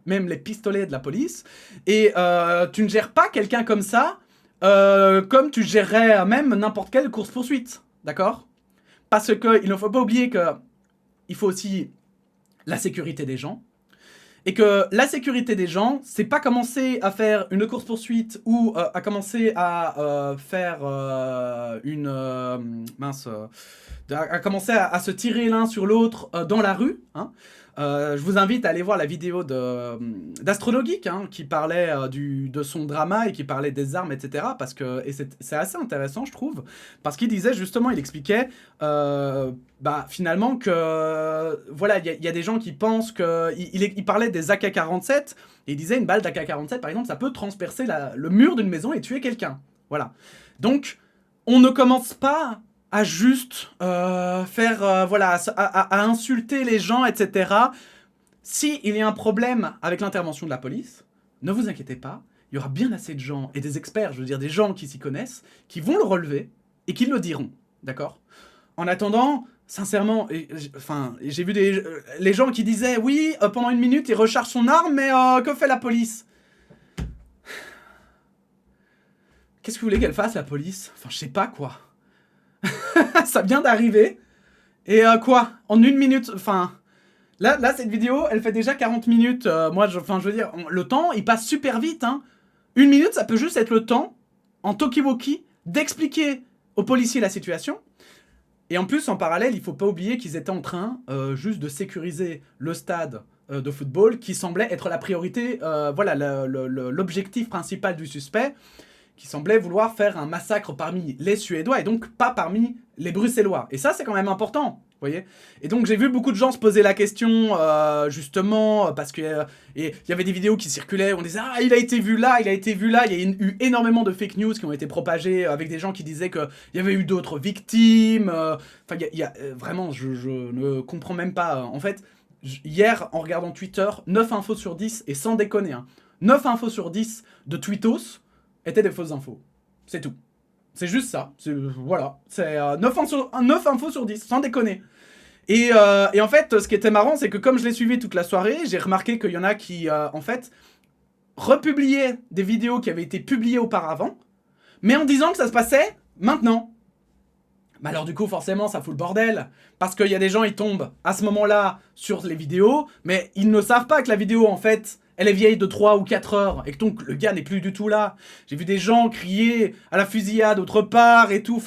S1: même les pistolets de la police. Et tu ne gères pas quelqu'un comme ça, comme tu gérerais même n'importe quelle course-poursuite, d'accord? Parce qu'il ne faut pas oublier que il faut aussi la sécurité des gens. Et que la sécurité des gens, c'est pas commencer à faire une course-poursuite ou à commencer à faire à commencer à se tirer l'un sur l'autre dans la rue. Je vous invite à aller voir la vidéo d'Astronogeek qui parlait de son drama et qui parlait des armes, etc. Et c'est assez intéressant, je trouve, parce qu'il disait justement, il expliquait finalement que voilà, il y a des gens qui pensent que il parlait des AK-47 et il disait une balle d'AK-47 par exemple, ça peut transpercer le mur d'une maison et tuer quelqu'un. Voilà. Donc on ne commence pas à juste à insulter les gens, etc. Si il y a un problème avec l'intervention de la police, ne vous inquiétez pas, il y aura bien assez de gens, et des experts, je veux dire des gens qui s'y connaissent, qui vont le relever, et qui le diront, d'accord? En attendant, sincèrement, j'ai vu les gens qui disaient, oui, pendant une minute, il recharge son arme, mais que fait la police? Qu'est-ce que vous voulez qu'elle fasse, la police? Enfin, je sais pas, quoi. Ça vient d'arriver. Et quoi? En une minute, Là, cette vidéo, elle fait déjà 40 minutes. Moi, je veux dire, le temps, il passe super vite. Une minute, ça peut juste être le temps, en talkie-walkie, d'expliquer aux policiers la situation. Et en plus, en parallèle, il faut pas oublier qu'ils étaient en train juste de sécuriser le stade de football, qui semblait être la priorité, l'objectif principal du suspect, qui semblait vouloir faire un massacre parmi les Suédois et donc pas parmi les Bruxellois. Et ça, c'est quand même important, vous voyez. Et donc, j'ai vu beaucoup de gens se poser la question, justement, parce que il y avait des vidéos qui circulaient, on disait « Ah, il a été vu là, il a été vu là ». Il y a eu énormément de fake news qui ont été propagées avec des gens qui disaient qu'il y avait eu d'autres victimes. Vraiment, je ne comprends même pas. En fait, hier, en regardant Twitter, 9 infos sur 10, et sans déconner, 9 infos sur 10 de tweetos étaient des fausses infos. C'est tout. C'est juste ça. Voilà. C'est 9 infos sur 10, sans déconner. Et en fait, ce qui était marrant, c'est que comme je l'ai suivi toute la soirée, j'ai remarqué qu'il y en a qui, en fait, republiaient des vidéos qui avaient été publiées auparavant, mais en disant que ça se passait maintenant. Bah alors du coup, forcément, ça fout le bordel. Parce qu'il y a des gens, ils tombent à ce moment-là sur les vidéos, mais ils ne savent pas que la vidéo, en fait, elle est vieille de 3 ou 4 heures, et que donc le gars n'est plus du tout là. J'ai vu des gens crier à la fusillade autre part et tout,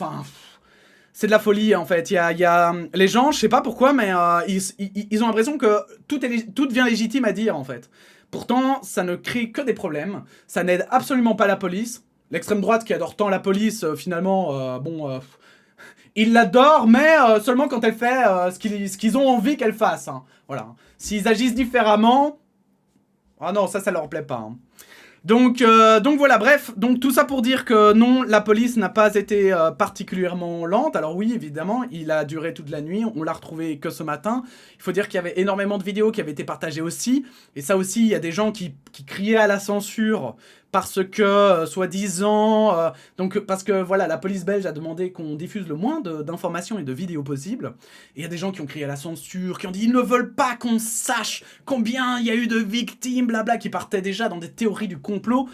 S1: c'est de la folie en fait. Il y a les gens, je sais pas pourquoi, mais ils ont l'impression que tout devient légitime à dire en fait. Pourtant, ça ne crée que des problèmes, ça n'aide absolument pas la police. L'extrême droite qui adore tant la police, finalement, ils l'adorent, mais seulement quand elle fait ce qu'ils ont envie qu'elle fasse. Voilà. S'ils agissent différemment... Ah non, ça leur plaît pas. Donc voilà, bref, donc tout ça pour dire que non, la police n'a pas été particulièrement lente. Alors oui, évidemment, il a duré toute la nuit, on l'a retrouvé que ce matin. Il faut dire qu'il y avait énormément de vidéos qui avaient été partagées aussi. Et ça aussi, il y a des gens qui criaient à la censure parce que, soi-disant... parce que, voilà, la police belge a demandé qu'on diffuse le moins d'informations et de vidéos possibles. Et il y a des gens qui ont crié à la censure, qui ont dit « Ils ne veulent pas qu'on sache combien il y a eu de victimes, blabla », qui partaient déjà dans des théories du complot.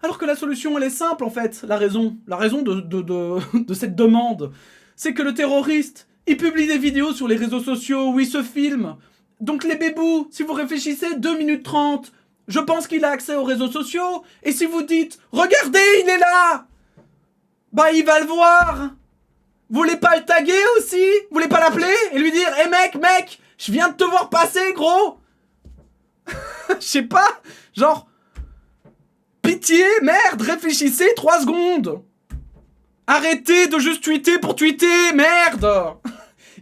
S1: Alors que la solution, elle est simple, en fait, la raison de cette demande. C'est que le terroriste, il publie des vidéos sur les réseaux sociaux où il se filme. Donc les bébous, si vous réfléchissez, 2 minutes 30... je pense qu'il a accès aux réseaux sociaux. Et si vous dites, regardez, il est là, bah il va le voir. Vous voulez pas le taguer aussi? Vous voulez pas l'appeler et lui dire, hé mec, je viens de te voir passer, gros. Je sais pas, genre, pitié, merde, réfléchissez 3 secondes. Arrêtez de juste tweeter pour tweeter, merde.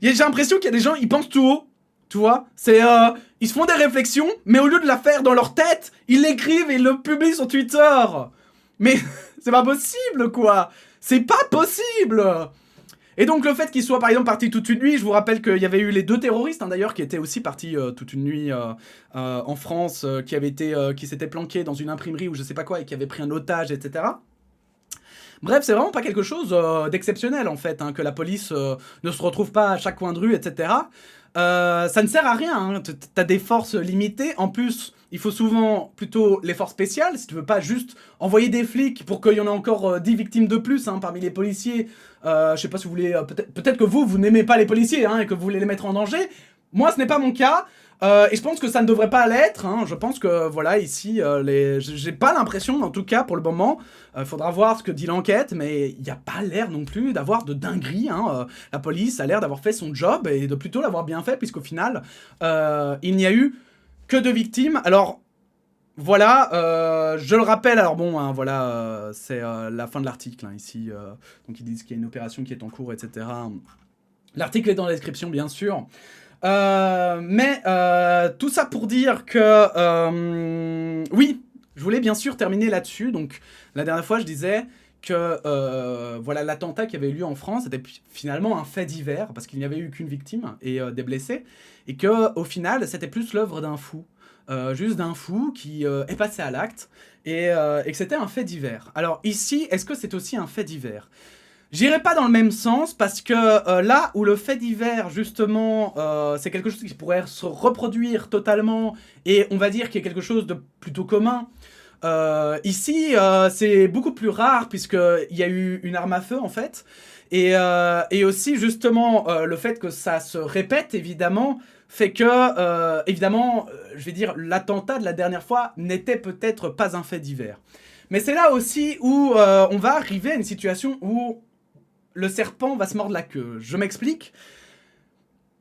S1: J'ai l'impression qu'il y a des gens, ils pensent tout haut. Tu vois, c'est ils se font des réflexions, mais au lieu de la faire dans leur tête, ils l'écrivent et ils le publient sur Twitter. Mais c'est pas possible, quoi. C'est pas possible. Et donc le fait qu'il soit par exemple parti toute une nuit, je vous rappelle qu'il y avait eu les 2 terroristes d'ailleurs qui étaient aussi partis toute une nuit en France, qui s'étaient planqués dans une imprimerie ou je sais pas quoi et qui avaient pris un otage, etc. Bref, c'est vraiment pas quelque chose d'exceptionnel en fait, hein, que la police ne se retrouve pas à chaque coin de rue, etc. Ça ne sert à rien, hein. T'as des forces limitées. En plus, il faut souvent plutôt les forces spéciales, si tu veux pas juste envoyer des flics pour qu'il y en ait encore 10 victimes de plus hein, parmi les policiers. Je sais pas si vous voulez... peut-être que vous n'aimez pas les policiers hein, et que vous voulez les mettre en danger. Moi, ce n'est pas mon cas. Et je pense que ça ne devrait pas l'être. Hein. Je pense que, voilà, ici, j'ai pas l'impression, en tout cas, pour le moment, faudra voir ce que dit l'enquête, mais il n'y a pas l'air non plus d'avoir de dinguerie. Hein. La police a l'air d'avoir fait son job et de plutôt l'avoir bien fait, puisqu'au final, il n'y a eu que 2 victimes. Alors, voilà, je le rappelle, alors bon, hein, voilà, c'est la fin de l'article, hein, ici. Donc, ils disent qu'il y a une opération qui est en cours, etc. L'article est dans la description, bien sûr. Mais tout ça pour dire que oui, je voulais bien sûr terminer là-dessus. Donc la dernière fois je disais que voilà, l'attentat qui avait eu lieu en France était finalement un fait divers parce qu'il n'y avait eu qu'une victime et des blessés et que au final c'était plus l'œuvre d'un fou, juste d'un fou qui est passé à l'acte et que c'était un fait divers. Alors ici, est-ce que c'est aussi un fait divers ? J'irai pas dans le même sens parce que là où le fait divers justement c'est quelque chose qui pourrait se reproduire totalement et on va dire qu'il y a quelque chose de plutôt commun. Ici c'est beaucoup plus rare puisqu'il y a eu une arme à feu en fait et aussi justement le fait que ça se répète évidemment fait que évidemment je vais dire l'attentat de la dernière fois n'était peut-être pas un fait divers. Mais c'est là aussi où on va arriver à une situation où le serpent va se mordre la queue. Je m'explique.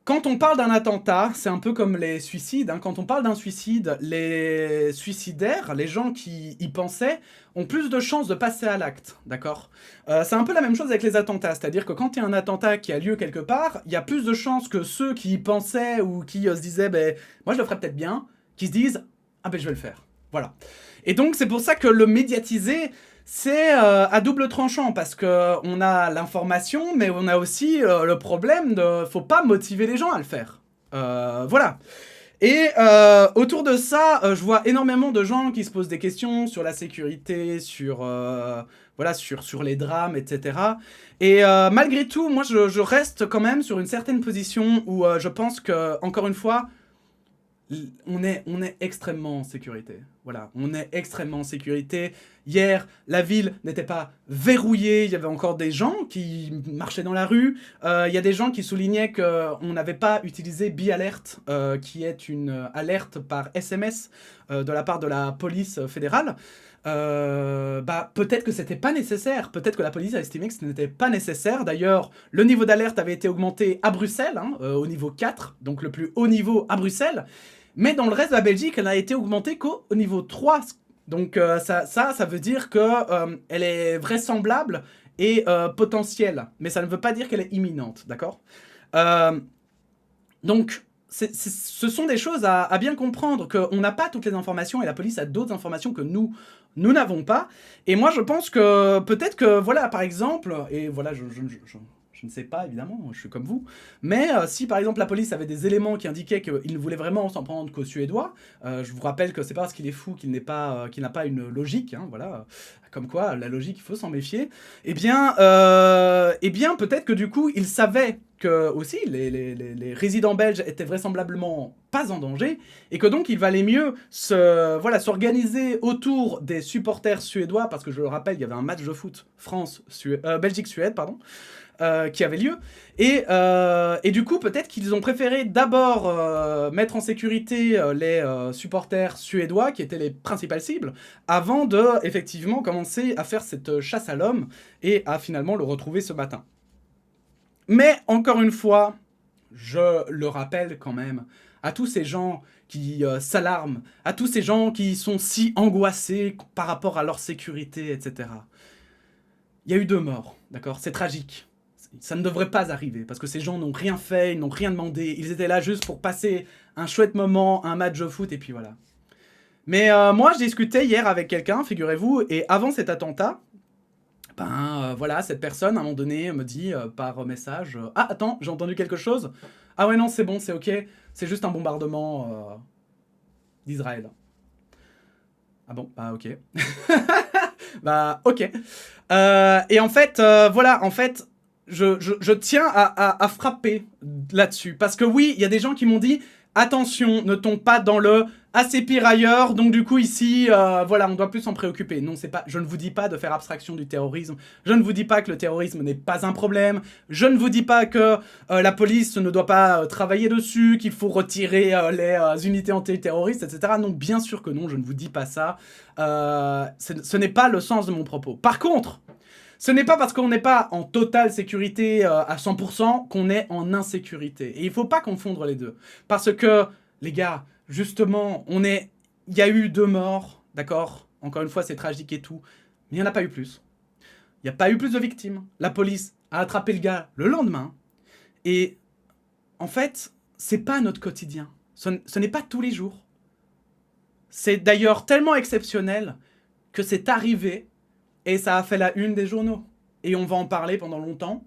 S1: Quand on parle d'un attentat, c'est un peu comme les suicides. Hein. Quand on parle d'un suicide, les suicidaires, les gens qui y pensaient, ont plus de chances de passer à l'acte. D'accord ? C'est un peu la même chose avec les attentats. C'est-à-dire que quand il y a un attentat qui a lieu quelque part, il y a plus de chances que ceux qui y pensaient ou qui se disaient ben, « moi je le ferais peut-être bien », qui se disent « ah ben je vais le faire ». Voilà. Et donc c'est pour ça que le médiatiser... c'est à double tranchant parce qu'on a l'information, mais on a aussi le problème de faut pas motiver les gens à le faire. Voilà. Et autour de ça, je vois énormément de gens qui se posent des questions sur la sécurité, sur, voilà, sur les drames, etc. Et malgré tout, moi je reste quand même sur une certaine position où je pense que, encore une fois, on est extrêmement en sécurité. Voilà, on est extrêmement en sécurité. Hier, la ville n'était pas verrouillée. Il y avait encore des gens qui marchaient dans la rue. Il y a des gens qui soulignaient qu'on n'avait pas utilisé Be-Alert, qui est une alerte par SMS de la part de la police fédérale. Bah, peut-être que c'était pas nécessaire. Peut-être que la police a estimé que ce n'était pas nécessaire. D'ailleurs, le niveau d'alerte avait été augmenté à Bruxelles, hein, au niveau 4, donc le plus haut niveau à Bruxelles. Mais dans le reste de la Belgique, elle n'a été augmentée qu'au niveau 3. Donc ça veut dire qu'elle est vraisemblable et potentielle. Mais ça ne veut pas dire qu'elle est imminente, d'accord ? Donc, ce sont des choses à bien comprendre, qu'on n'a pas toutes les informations et la police a d'autres informations que nous n'avons pas. Et moi, je pense que peut-être que, voilà, par exemple, et voilà, je ne sais pas, évidemment, je suis comme vous. Mais si, par exemple, la police avait des éléments qui indiquaient qu'il ne voulait vraiment s'en prendre qu'aux Suédois, je vous rappelle que c'est pas parce qu'il est fou qu'il n'a pas une logique, hein, voilà. Comme quoi, la logique, il faut s'en méfier. Eh bien peut-être que du coup, il savait que aussi les résidents belges étaient vraisemblablement pas en danger et que donc il valait mieux s'organiser autour des supporters suédois parce que je le rappelle, il y avait un match de foot Belgique-Suède, pardon. qui avait lieu. Et du coup, peut-être qu'ils ont préféré d'abord mettre en sécurité les supporters suédois, qui étaient les principales cibles, avant de, effectivement, commencer à faire cette chasse à l'homme et à finalement le retrouver ce matin. Mais, encore une fois, je le rappelle quand même, à tous ces gens qui s'alarment, à tous ces gens qui sont si angoissés par rapport à leur sécurité, etc. Il y a eu 2 morts, d'accord? C'est tragique. Ça ne devrait pas arriver, parce que ces gens n'ont rien fait, ils n'ont rien demandé, ils étaient là juste pour passer un chouette moment, un match de foot, et puis voilà. Mais moi, je discutais hier avec quelqu'un, figurez-vous, et avant cet attentat, voilà, cette personne, à un moment donné, me dit par message « Ah, attends, j'ai entendu quelque chose. Ah ouais, non, c'est bon, c'est ok. C'est juste un bombardement d'Israël. » Ah bon, bah ok. Bah ok. Et en fait, voilà, en fait, je tiens à frapper là-dessus. Parce que oui, il y a des gens qui m'ont dit « Attention, ne tombe pas dans le « Ah, c'est pire ailleurs, donc du coup ici, voilà, on doit plus s'en préoccuper. » Non, c'est pas. Je ne vous dis pas de faire abstraction du terrorisme. Je ne vous dis pas que le terrorisme n'est pas un problème. Je ne vous dis pas que la police ne doit pas travailler dessus, qu'il faut retirer les unités antiterroristes, etc. Non, bien sûr que non, je ne vous dis pas ça. Ce n'est pas le sens de mon propos. Par contre, ce n'est pas parce qu'on n'est pas en totale sécurité à 100% qu'on est en insécurité. Et il ne faut pas confondre les deux. Parce que, les gars, justement, il y a eu 2 morts, d'accord? Encore une fois, c'est tragique et tout. Mais il n'y en a pas eu plus. Il n'y a pas eu plus de victimes. La police a attrapé le gars le lendemain. Et en fait, c'est pas notre quotidien. Ce n'est pas tous les jours. C'est d'ailleurs tellement exceptionnel que c'est arrivé et ça a fait la une des journaux. Et on va en parler pendant longtemps.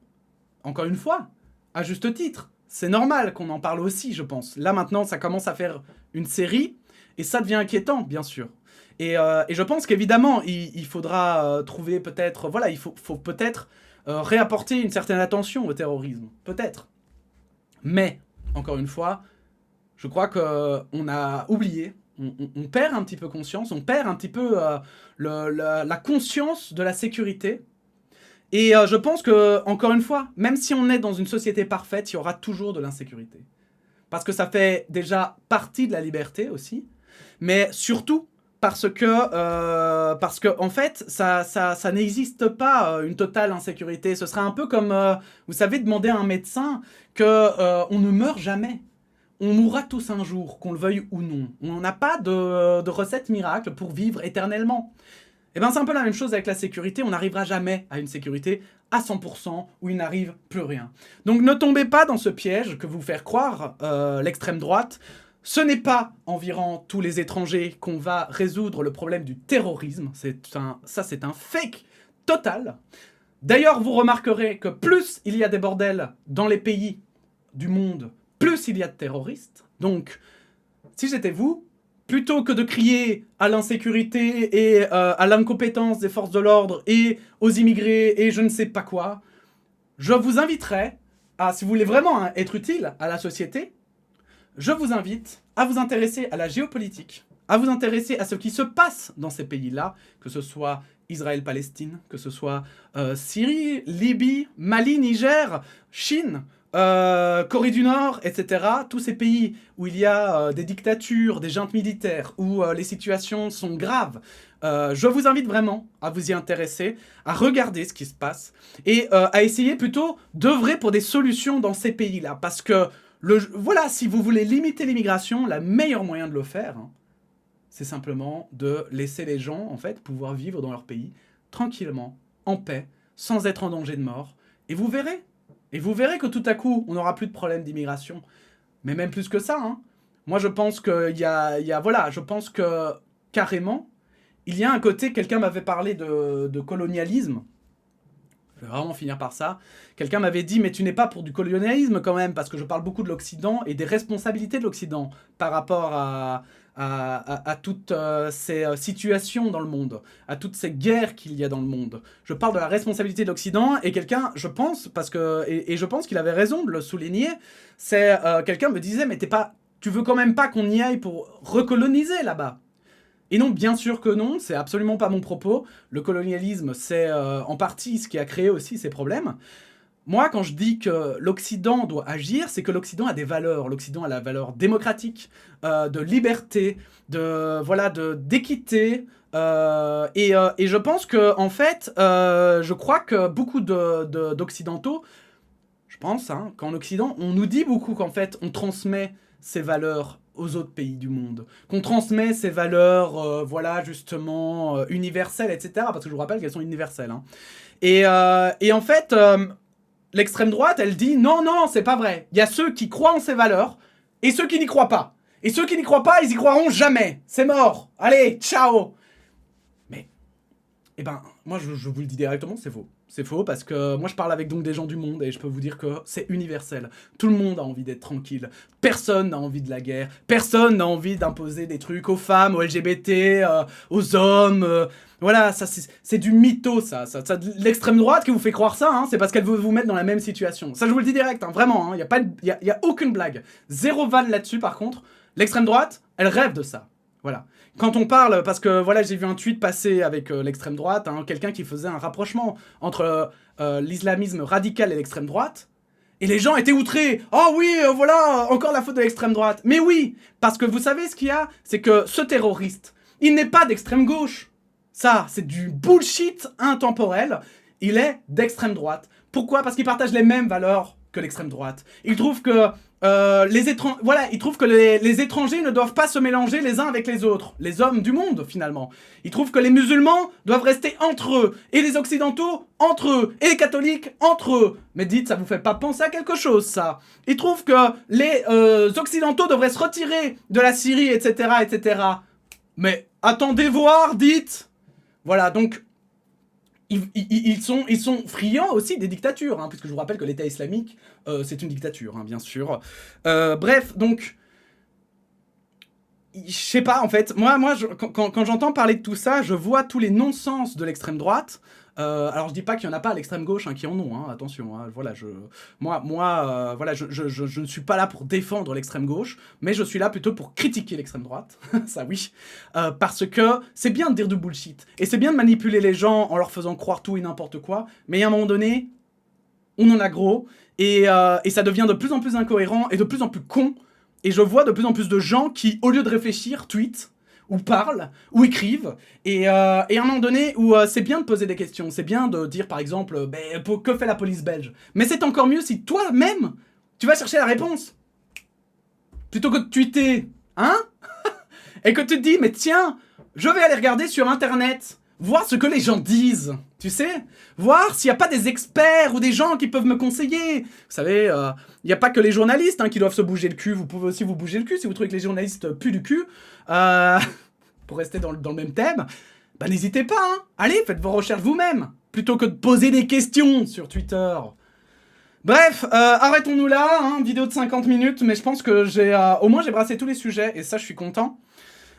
S1: Encore une fois, à juste titre. C'est normal qu'on en parle aussi, je pense. Là, maintenant, ça commence à faire une série et ça devient inquiétant, bien sûr. Et je pense qu'évidemment, il faudra trouver peut-être... Voilà, il faut peut-être réapporter une certaine attention au terrorisme. Peut-être. Mais, encore une fois, je crois qu'on a oublié, on perd un petit peu conscience, on perd un petit peu la conscience de la sécurité. Et je pense que, encore une fois, même si on est dans une société parfaite, il y aura toujours de l'insécurité. Parce que ça fait déjà partie de la liberté aussi, mais surtout parce que en fait, ça n'existe pas une totale insécurité. Ce serait un peu comme, vous savez, demander à un médecin qu'on ne meurt jamais. On mourra tous un jour, qu'on le veuille ou non. On n'a pas de recette miracle pour vivre éternellement. Et bien c'est un peu la même chose avec la sécurité, on n'arrivera jamais à une sécurité à 100% où il n'arrive plus rien. Donc ne tombez pas dans ce piège que vous faire croire l'extrême droite. Ce n'est pas environ tous les étrangers qu'on va résoudre le problème du terrorisme, ça c'est un fake total. D'ailleurs vous remarquerez que plus il y a des bordels dans les pays du monde, plus il y a de terroristes. Donc si j'étais vous, plutôt que de crier à l'insécurité et à l'incompétence des forces de l'ordre et aux immigrés et je ne sais pas quoi, je vous inviterais à, si vous voulez vraiment être utile à la société, je vous invite à vous intéresser à la géopolitique, à vous intéresser à ce qui se passe dans ces pays-là, que ce soit Israël-Palestine, que ce soit Syrie, Libye, Mali, Niger, Chine, Corée du Nord, etc. Tous ces pays où il y a des dictatures, des juntes militaires, où les situations sont graves. Je vous invite vraiment à vous y intéresser, à regarder ce qui se passe et à essayer plutôt d'œuvrer pour des solutions dans ces pays-là. Parce que, voilà, si vous voulez limiter l'immigration, le meilleur moyen de le faire, hein, c'est simplement de laisser les gens, en fait, pouvoir vivre dans leur pays tranquillement, en paix, sans être en danger de mort. Et vous verrez. Et vous verrez que tout à coup, on n'aura plus de problème d'immigration. Mais même plus que ça, hein. Moi, je pense qu'il y a... Voilà, je pense que, carrément, il y a un côté... Quelqu'un m'avait parlé de colonialisme. Je vais vraiment finir par ça. Quelqu'un m'avait dit, mais tu n'es pas pour du colonialisme quand même, parce que je parle beaucoup de l'Occident et des responsabilités de l'Occident par rapport à toutes ces situations dans le monde, à toutes ces guerres qu'il y a dans le monde. Je parle de la responsabilité de l'Occident et quelqu'un, je pense, et je pense qu'il avait raison de le souligner, c'est quelqu'un me disait, mais tu veux quand même pas qu'on y aille pour recoloniser là-bas? Et non, bien sûr que non, c'est absolument pas mon propos. Le colonialisme, c'est en partie ce qui a créé aussi ces problèmes. moi, quand je dis que l'Occident doit agir, c'est que l'Occident a des valeurs. L'Occident a la valeur démocratique, de liberté, voilà, d'équité. Et je pense que, en fait, je crois que beaucoup d'Occidentaux, je pense, hein, qu'en Occident, on nous dit beaucoup qu'en fait, on transmet ces valeurs aux autres pays du monde, qu'on transmet ces valeurs, voilà, justement, universelles, etc. Parce que je vous rappelle qu'elles sont universelles. Hein. Et en fait, l'extrême droite, elle dit non, non, c'est pas vrai. Il y a ceux qui croient en ces valeurs et ceux qui n'y croient pas. Et ceux qui n'y croient pas, ils y croiront jamais. C'est mort. Allez, ciao. Mais, eh ben, moi, je vous le dis directement, c'est faux. C'est faux parce que moi, je parle avec donc des gens du monde et je peux vous dire que c'est universel. Tout le monde a envie d'être tranquille. Personne n'a envie de la guerre. Personne n'a envie d'imposer des trucs aux femmes, aux LGBT, aux hommes. Voilà, ça c'est du mytho, ça l'extrême droite qui vous fait croire ça, hein, c'est parce qu'elle veut vous mettre dans la même situation. Ça, je vous le dis direct, hein, vraiment, il n'y a aucune blague. Zéro vanne là-dessus, par contre. L'extrême droite, elle rêve de ça. Voilà. Quand on parle, parce que voilà, j'ai vu un tweet passer avec l'extrême droite, hein, quelqu'un qui faisait un rapprochement entre l'islamisme radical et l'extrême droite, et les gens étaient outrés. Oh oui, voilà, encore la faute de l'extrême droite. Mais oui, parce que vous savez ce qu'il y a, c'est que ce terroriste, il n'est pas d'extrême gauche. Ça, c'est du bullshit intemporel. Il est d'extrême droite. Pourquoi? Parce qu'il partage les mêmes valeurs que l'extrême droite. Il trouve que il trouve que les étrangers ne doivent pas se mélanger les uns avec les autres. Les hommes du monde, finalement. Il trouve que les musulmans doivent rester entre eux. Et les occidentaux, entre eux. Et les catholiques, entre eux. Mais dites, ça vous fait pas penser à quelque chose, ça? Il trouve que les occidentaux devraient se retirer de la Syrie, etc., etc. Mais attendez voir, dites. Voilà, donc... Ils sont friands aussi des dictatures, hein, puisque je vous rappelle que l'État islamique, c'est une dictature, hein, bien sûr. Bref, donc, je sais pas, en fait, quand j'entends parler de tout ça, je vois tous les non-sens de l'extrême droite. Alors je dis pas qu'il y en a pas à l'extrême gauche hein, qui en ont, hein, attention, hein, voilà, voilà, je ne suis pas là pour défendre l'extrême gauche, mais je suis là plutôt pour critiquer l'extrême droite, ça oui, parce que c'est bien de dire du bullshit, et c'est bien de manipuler les gens en leur faisant croire tout et n'importe quoi, mais à un moment donné, on en a gros, et ça devient de plus en plus incohérent et de plus en plus con, et je vois de plus en plus de gens qui, au lieu de réfléchir, tweetent, ou parlent, ou écrivent, et à un moment donné où c'est bien de poser des questions, c'est bien de dire par exemple, que fait la police belge? Mais c'est encore mieux si toi-même, tu vas chercher la réponse, plutôt que de tweeter, hein? Et que tu te dis, mais tiens, je vais aller regarder sur internet, voir ce que les gens disent, tu sais? Voir s'il n'y a pas des experts ou des gens qui peuvent me conseiller. Vous savez, il n'y a pas que les journalistes hein, qui doivent se bouger le cul, vous pouvez aussi vous bouger le cul si vous trouvez que les journalistes puent du cul. Pour rester dans le même thème, bah n'hésitez pas, hein. Allez, faites vos recherches vous-même, plutôt que de poser des questions sur Twitter. Bref, arrêtons-nous là, hein, vidéo de 50 minutes, mais je pense que au moins j'ai brassé tous les sujets, et ça je suis content.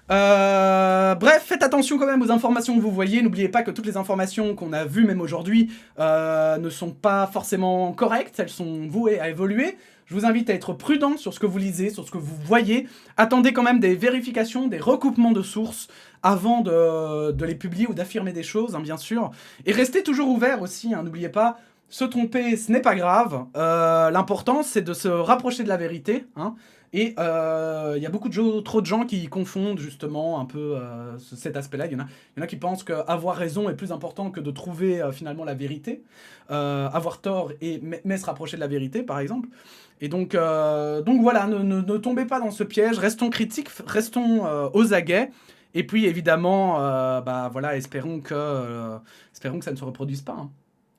S1: Bref, faites attention quand même aux informations que vous voyez. N'oubliez pas que toutes les informations qu'on a vues même aujourd'hui ne sont pas forcément correctes. Elles sont vouées à évoluer. Je vous invite à être prudent sur ce que vous lisez, sur ce que vous voyez. Attendez quand même des vérifications, des recoupements de sources avant de les publier ou d'affirmer des choses, hein, bien sûr. Et restez toujours ouvert aussi, hein, n'oubliez pas, se tromper, ce n'est pas grave. L'important, c'est de se rapprocher de la vérité, hein. Et il y a trop de gens qui confondent justement un peu cet aspect-là. Il y en a qui pensent qu'avoir raison est plus important que de trouver finalement la vérité. Avoir tort mais se rapprocher de la vérité, par exemple. Et donc voilà, ne tombez pas dans ce piège. Restons critiques, restons aux aguets. Et puis évidemment, bah voilà, espérons que ça ne se reproduise pas. Hein.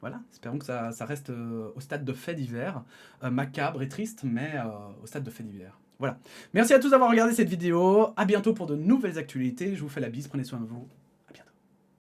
S1: Voilà, espérons que ça reste au stade de fait divers, macabre et triste, mais au stade de fait divers. Voilà. Merci à tous d'avoir regardé cette vidéo. À bientôt pour de nouvelles actualités. Je vous fais la bise. Prenez soin de vous.